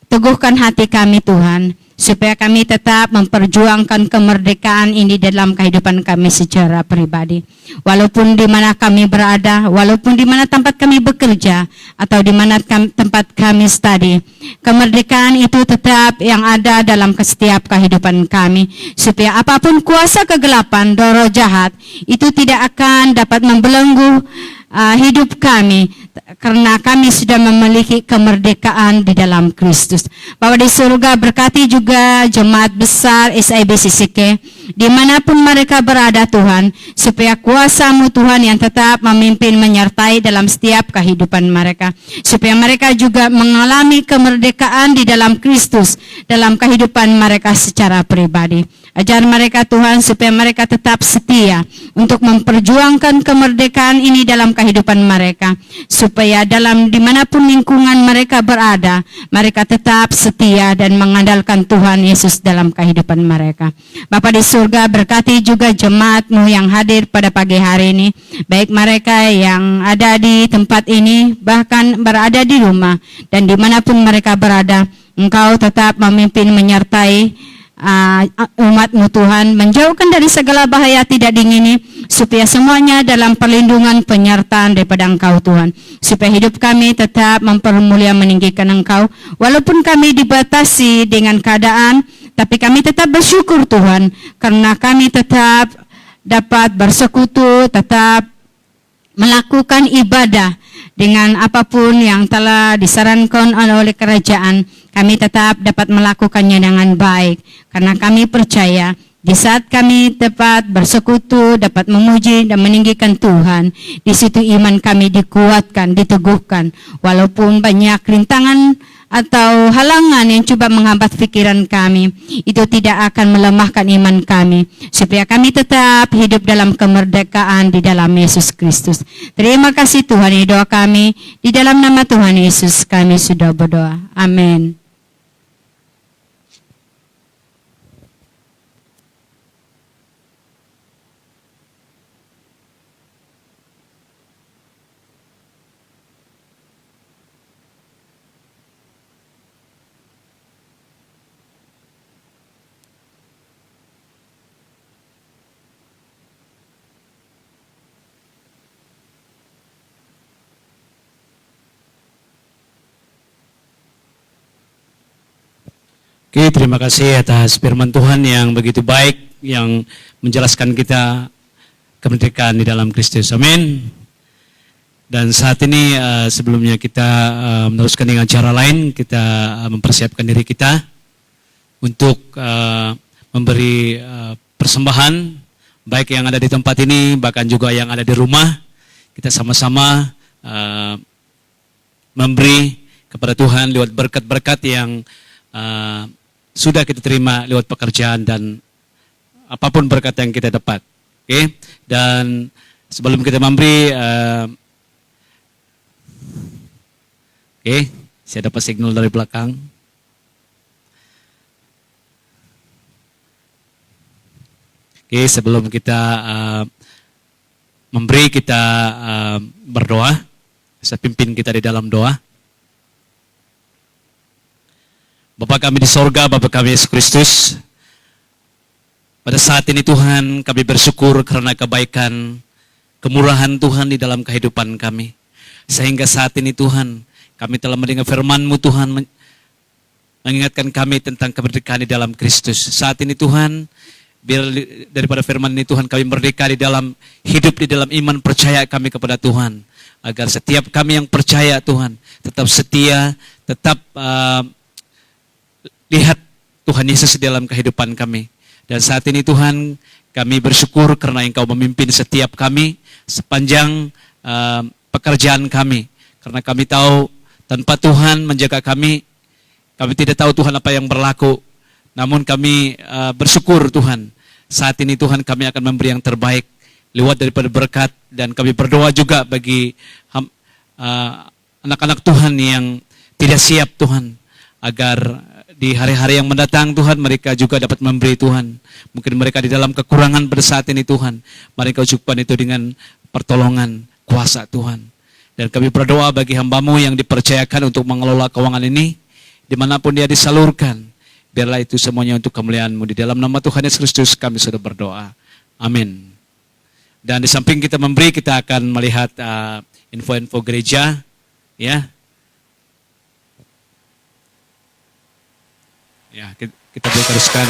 teguhkan hati kami Tuhan, supaya kami tetap memperjuangkan kemerdekaan ini dalam kehidupan kami secara pribadi. Walaupun di mana kami berada, walaupun di mana tempat kami bekerja, atau di mana tempat kami study, kemerdekaan itu tetap yang ada dalam setiap kehidupan kami. Supaya apapun kuasa kegelapan, roh jahat, itu tidak akan dapat membelenggu hidup kami, karena kami sudah memiliki kemerdekaan di dalam Kristus. Bapa di surga, berkati juga jemaat besar SIBCCK dimanapun mereka berada Tuhan, supaya kuasa-Mu Tuhan yang tetap memimpin menyertai dalam setiap kehidupan mereka, supaya mereka juga mengalami kemerdekaan di dalam Kristus dalam kehidupan mereka secara pribadi. Ajar mereka Tuhan supaya mereka tetap setia untuk memperjuangkan kemerdekaan ini dalam kehidupan mereka, supaya dalam dimanapun lingkungan mereka berada, mereka tetap setia dan mengandalkan Tuhan Yesus dalam kehidupan mereka. Bapa di surga, berkati juga jemaat-Mu yang hadir pada pagi hari ini, baik mereka yang ada di tempat ini, bahkan berada di rumah, dan dimanapun mereka berada, Engkau tetap memimpin menyertai umat-Mu Tuhan, menjauhkan dari segala bahaya tidak diingini, supaya semuanya dalam perlindungan penyertaan daripada Engkau Tuhan, supaya hidup kami tetap mempermulia meninggikan Engkau, walaupun kami dibatasi dengan keadaan, tapi kami tetap bersyukur Tuhan, karena kami tetap dapat bersekutu, tetap melakukan ibadah dengan apapun yang telah disarankan oleh kerajaan. Kami tetap dapat melakukannya dengan baik, karena kami percaya di saat kami dapat bersekutu, dapat memuji dan meninggikan Tuhan, di situ iman kami dikuatkan, diteguhkan, walaupun banyak rintangan atau halangan yang coba menghambat pikiran kami, itu tidak akan melemahkan iman kami, supaya kami tetap hidup dalam kemerdekaan di dalam Yesus Kristus. Terima kasih Tuhan, ini doa kami, di dalam nama Tuhan Yesus kami sudah berdoa. Amin. Oke, terima kasih atas firman Tuhan yang begitu baik, yang menjelaskan kita kemerdekaan di dalam Kristus. Amin. Dan saat ini sebelumnya kita meneruskan dengan cara lain, kita mempersiapkan diri kita untuk memberi persembahan baik yang ada di tempat ini, bahkan juga yang ada di rumah, kita sama-sama memberi kepada Tuhan lewat berkat-berkat yang sudah kita terima lewat pekerjaan dan apapun berkat yang kita dapat. Oke? Dan sebelum kita memberi, saya dapat signal dari belakang. Sebelum kita memberi, kita berdoa. Saya pimpin kita di dalam doa. Bapa kami di sorga, Bapa kami Yesus Kristus, pada saat ini Tuhan kami bersyukur karena kebaikan, kemurahan Tuhan di dalam kehidupan kami. Sehingga saat ini Tuhan, kami telah mendengar firman-Mu Tuhan, mengingatkan kami tentang kemerdekaan di dalam Kristus. Saat ini Tuhan, biar daripada firman ini Tuhan kami merdeka di dalam hidup, di dalam iman percaya kami kepada Tuhan. Agar setiap kami yang percaya Tuhan, tetap setia, tetap lihat Tuhan Yesus di dalam kehidupan kami. Dan saat ini Tuhan, kami bersyukur karena Engkau memimpin setiap kami sepanjang pekerjaan kami. Karena kami tahu tanpa Tuhan menjaga kami tidak tahu Tuhan apa yang berlaku. Namun kami bersyukur Tuhan, saat ini Tuhan kami akan memberi yang terbaik lewat daripada berkat. Dan kami berdoa juga bagi anak-anak Tuhan yang tidak siap Tuhan, agar di hari-hari yang mendatang Tuhan mereka juga dapat memberi Tuhan. Mungkin mereka di dalam kekurangan pada saat ini Tuhan, mari Kau cukupkan itu dengan pertolongan kuasa Tuhan. Dan kami berdoa bagi hamba-Mu yang dipercayakan untuk mengelola keuangan ini, dimanapun dia disalurkan, biarlah itu semuanya untuk kemuliaan-Mu. Di dalam nama Tuhan Yesus Kristus kami sudah berdoa. Amin. Dan di samping kita memberi, kita akan melihat info-info gereja, ya. Ya, kita boleh teruskan.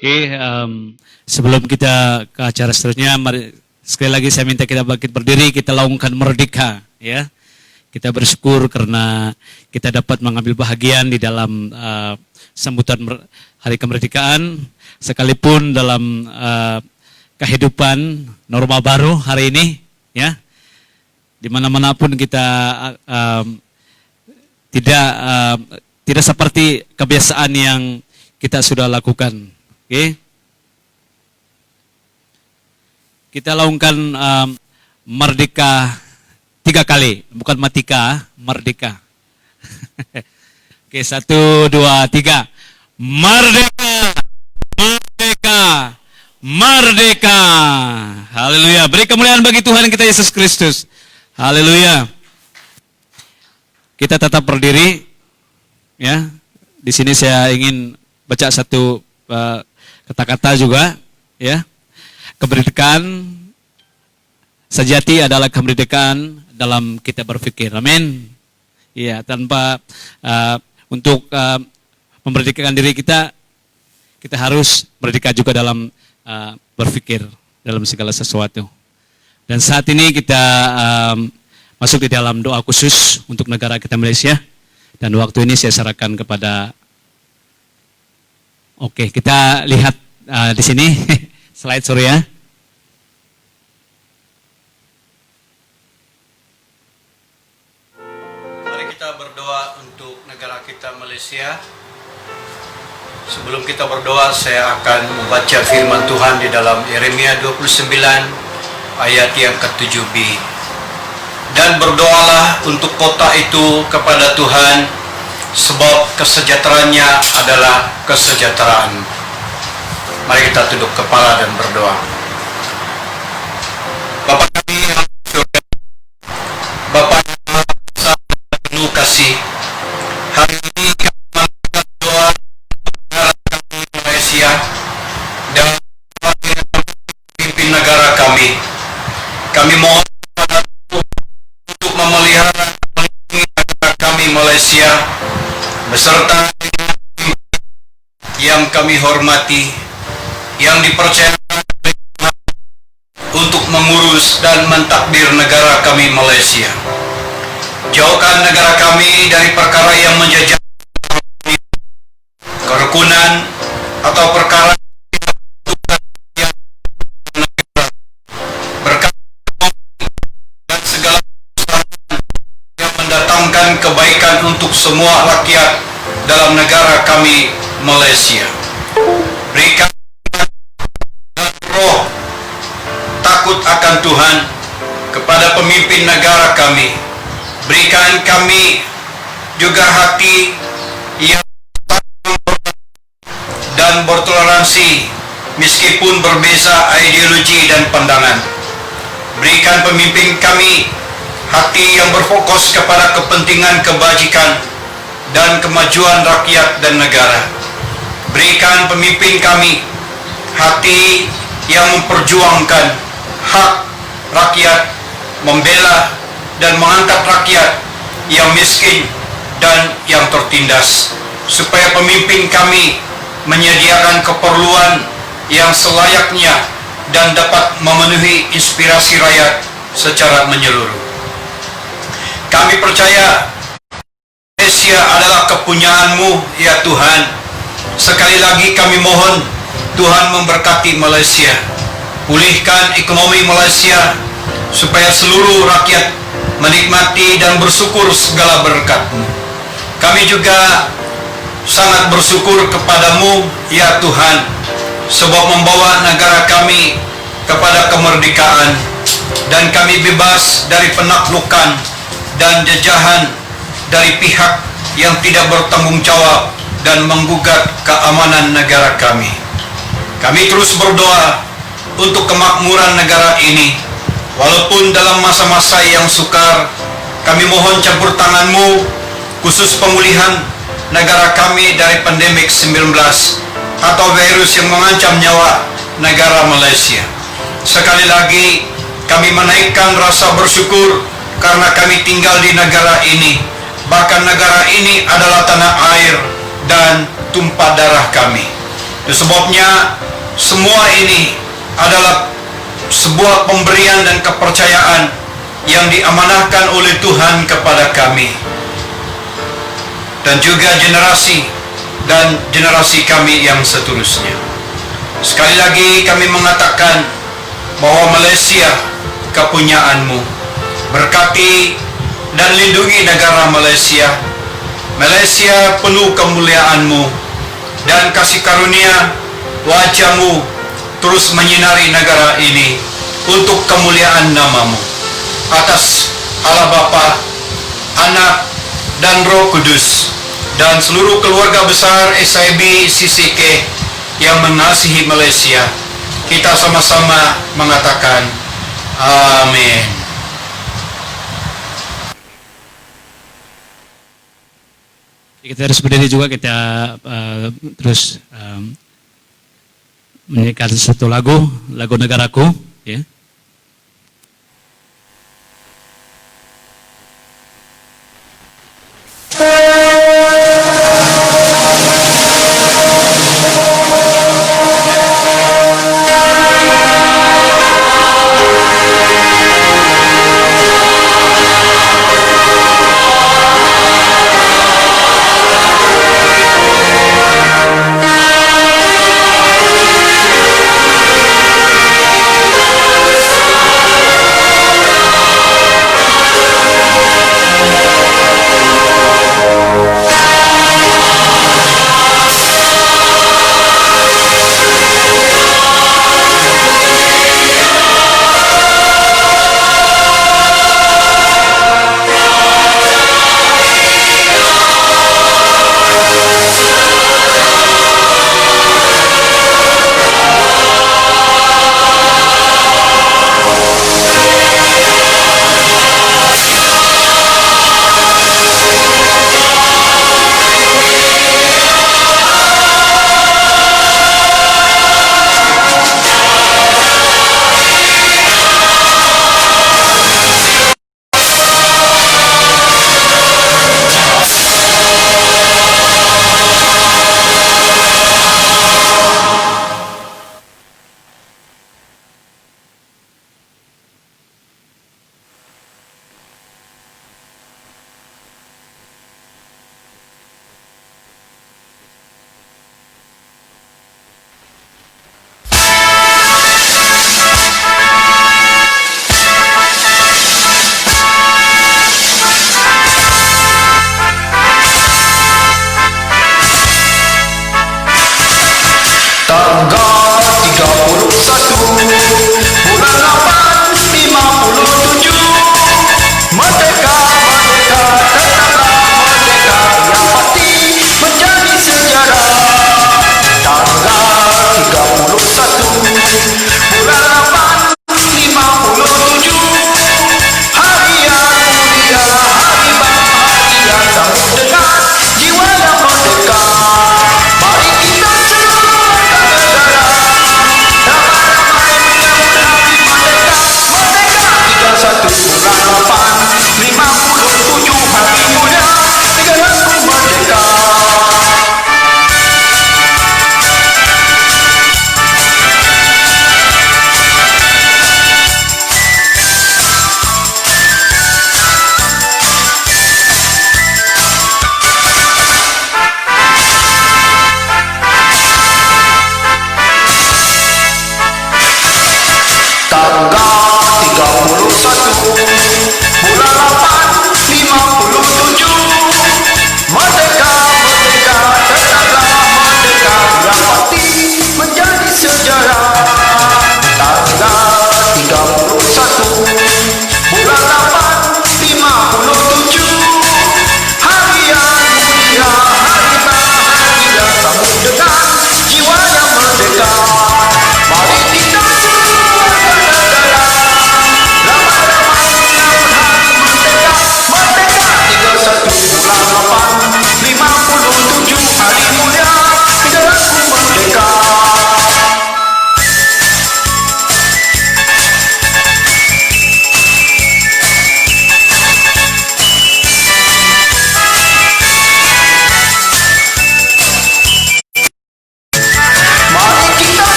Oke, sebelum kita ke acara seterusnya, mari, sekali lagi saya minta kita bangkit berdiri, kita laungkan merdeka, ya. Kita bersyukur karena kita dapat mengambil bahagian di dalam sambutan Hari Kemerdekaan, sekalipun dalam kehidupan norma baru hari ini, ya. Di mana-manapun kita tidak seperti kebiasaan yang kita sudah lakukan. Oke, kita laungkan merdeka 3 kali, bukan matika, merdeka. Oke, 1, 2, 3, merdeka, merdeka, merdeka. Haleluya. Beri kemuliaan bagi Tuhan kita Yesus Kristus. Haleluya. Kita tetap berdiri, ya. Di sini saya ingin baca satu kata-kata juga, ya. Kemerdekaan sejati adalah kemerdekaan dalam kita berpikir. Amin. Ya, tanpa untuk memerdekakan diri kita harus merdeka juga dalam berpikir dalam segala sesuatu. Dan saat ini kita masuk di dalam doa khusus untuk negara kita Malaysia. Dan waktu ini saya serahkan kepada Oke, kita lihat di sini slide Surya. Mari kita berdoa untuk negara kita Malaysia. Sebelum kita berdoa, saya akan membaca firman Tuhan di dalam Yeremia 29 ayat yang ke-7b. Dan berdoalah untuk kota itu kepada Tuhan, sebab kesejahteraannya adalah kesejahteraan. Mari kita tunduk kepala dan berdoa. Bapa kami yang di surga, Bapa yang Maha Kuasa dan penuh kasih, hari ini kami melakukan doa negara kami Malaysia dan pimpin negara kami. Kami mohon kepada untuk memelihara negara kami Malaysia beserta yang kami hormati, yang dipercayakan untuk mengurus dan mentadbir negara kami Malaysia. Jauhkan negara kami dari perkara yang menjajah kerukunan atau perkara yang berkat dan segala yang mendatangkan kebaikan untuk semua rakyat dalam negara kami Malaysia. Berikan roh takut akan Tuhan kepada pemimpin negara kami. Berikan kami juga hati yang dan bertoleransi meskipun berbeza ideologi dan pandangan. Berikan pemimpin kami hati yang berfokus kepada kepentingan kebajikan dan kemajuan rakyat dan negara. Berikan pemimpin kami hati yang memperjuangkan hak rakyat, membela dan mengangkat rakyat yang miskin dan yang tertindas, supaya pemimpin kami menyediakan keperluan yang selayaknya dan dapat memenuhi inspirasi rakyat secara menyeluruh. Kami percaya Malaysia adalah kepunyaan-Mu, ya Tuhan. Sekali lagi kami mohon Tuhan memberkati Malaysia, pulihkan ekonomi Malaysia supaya seluruh rakyat menikmati dan bersyukur segala berkat-Mu. Kami juga sangat bersyukur kepadamu, ya Tuhan, sebab membawa negara kami kepada kemerdekaan dan kami bebas dari penaklukan dan jajahan dari pihak yang tidak bertanggung jawab dan menggugat keamanan negara kami. Kami terus berdoa untuk kemakmuran negara ini. Walaupun dalam masa-masa yang sukar, kami mohon campur tangan-Mu khusus pemulihan negara kami dari pandemik 19 atau virus yang mengancam nyawa negara Malaysia. Sekali lagi kami menaikkan rasa bersyukur karena kami tinggal di negara ini. Bahkan negara ini adalah tanah air dan tumpah darah kami. Itu sebabnya semua ini adalah sebuah pemberian dan kepercayaan yang diamanahkan oleh Tuhan kepada kami dan juga generasi dan generasi kami yang seterusnya. Sekali lagi kami mengatakan bahwa Malaysia kepunyaan-Mu. Berkati dan lindungi negara Malaysia. Malaysia penuh kemuliaan-Mu dan kasih karunia wajah-Mu terus menyinari negara ini untuk kemuliaan nama-Mu. Atas Allah Bapa, Anak dan Roh Kudus dan seluruh keluarga besar SIB CCK yang mengasihi Malaysia, kita sama-sama mengatakan amin. Kita harus berdiri juga, kita terus menyanyikan satu lagu negaraku, ya. Negaraku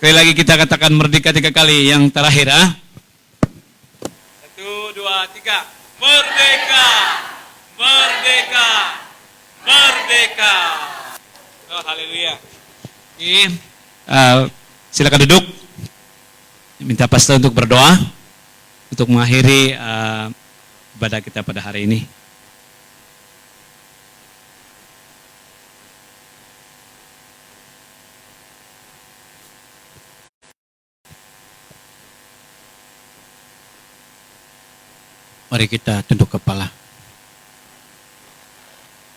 Sekali lagi kita katakan merdeka 3 kali. Yang terakhir, 1, 2, 3. Merdeka! Merdeka! Merdeka! Oh, haleluya. Oke, silakan duduk. Minta pastor untuk berdoa untuk mengakhiri ibadah kita pada hari ini. Mari kita tunduk kepala.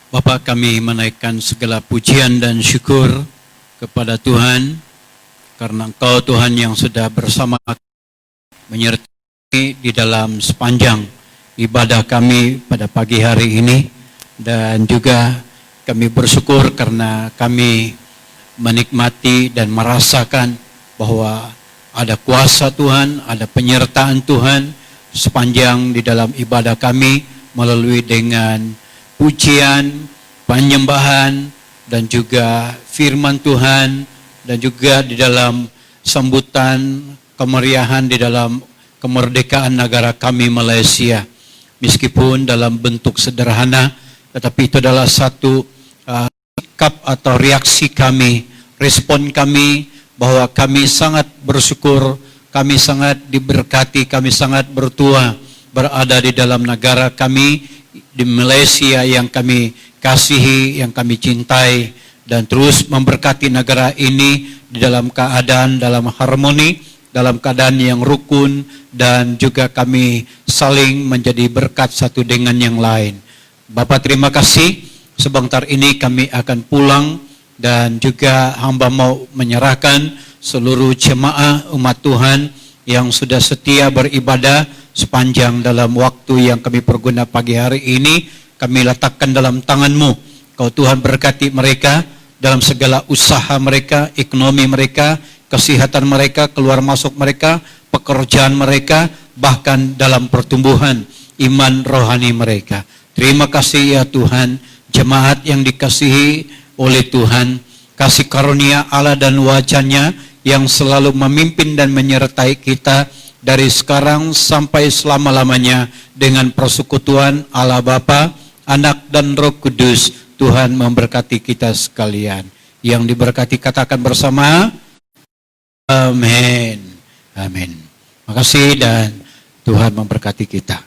Bapa, kami menaikkan segala pujian dan syukur kepada Tuhan, karena Engkau Tuhan yang sudah bersama menyertai di dalam sepanjang ibadah kami pada pagi hari ini. Dan juga kami bersyukur karena kami menikmati dan merasakan bahwa ada kuasa Tuhan, ada penyertaan Tuhan sepanjang di dalam ibadah kami, melalui dengan pujian, penyembahan, dan juga firman Tuhan, dan juga di dalam sambutan kemeriahan di dalam kemerdekaan negara kami Malaysia. Meskipun dalam bentuk sederhana, tetapi itu adalah satu sikap atau reaksi kami, respon kami, bahwa kami sangat bersyukur, kami sangat diberkati, kami sangat bertuah berada di dalam negara kami, di Malaysia yang kami kasihi, yang kami cintai, dan terus memberkati negara ini di dalam keadaan, dalam harmoni, dalam keadaan yang rukun, dan juga kami saling menjadi berkat satu dengan yang lain. Bapa, terima kasih. Sebentar ini kami akan pulang, dan juga hamba mau menyerahkan seluruh jemaah umat Tuhan yang sudah setia beribadah sepanjang dalam waktu yang kami perguna pagi hari ini. Kami letakkan dalam tangan-Mu. Kau Tuhan berkati mereka dalam segala usaha mereka, ekonomi mereka, kesehatan mereka, keluar masuk mereka, pekerjaan mereka, bahkan dalam pertumbuhan iman rohani mereka. Terima kasih ya Tuhan, jemaat yang dikasihi oleh Tuhan, kasih karunia Allah dan wajah-Nya yang selalu memimpin dan menyertai kita dari sekarang sampai selama-lamanya, dengan persekutuan Allah Bapa, Anak dan Roh Kudus. Tuhan memberkati kita sekalian. Yang diberkati katakan bersama, amin. Amin. Makasih, dan Tuhan memberkati kita.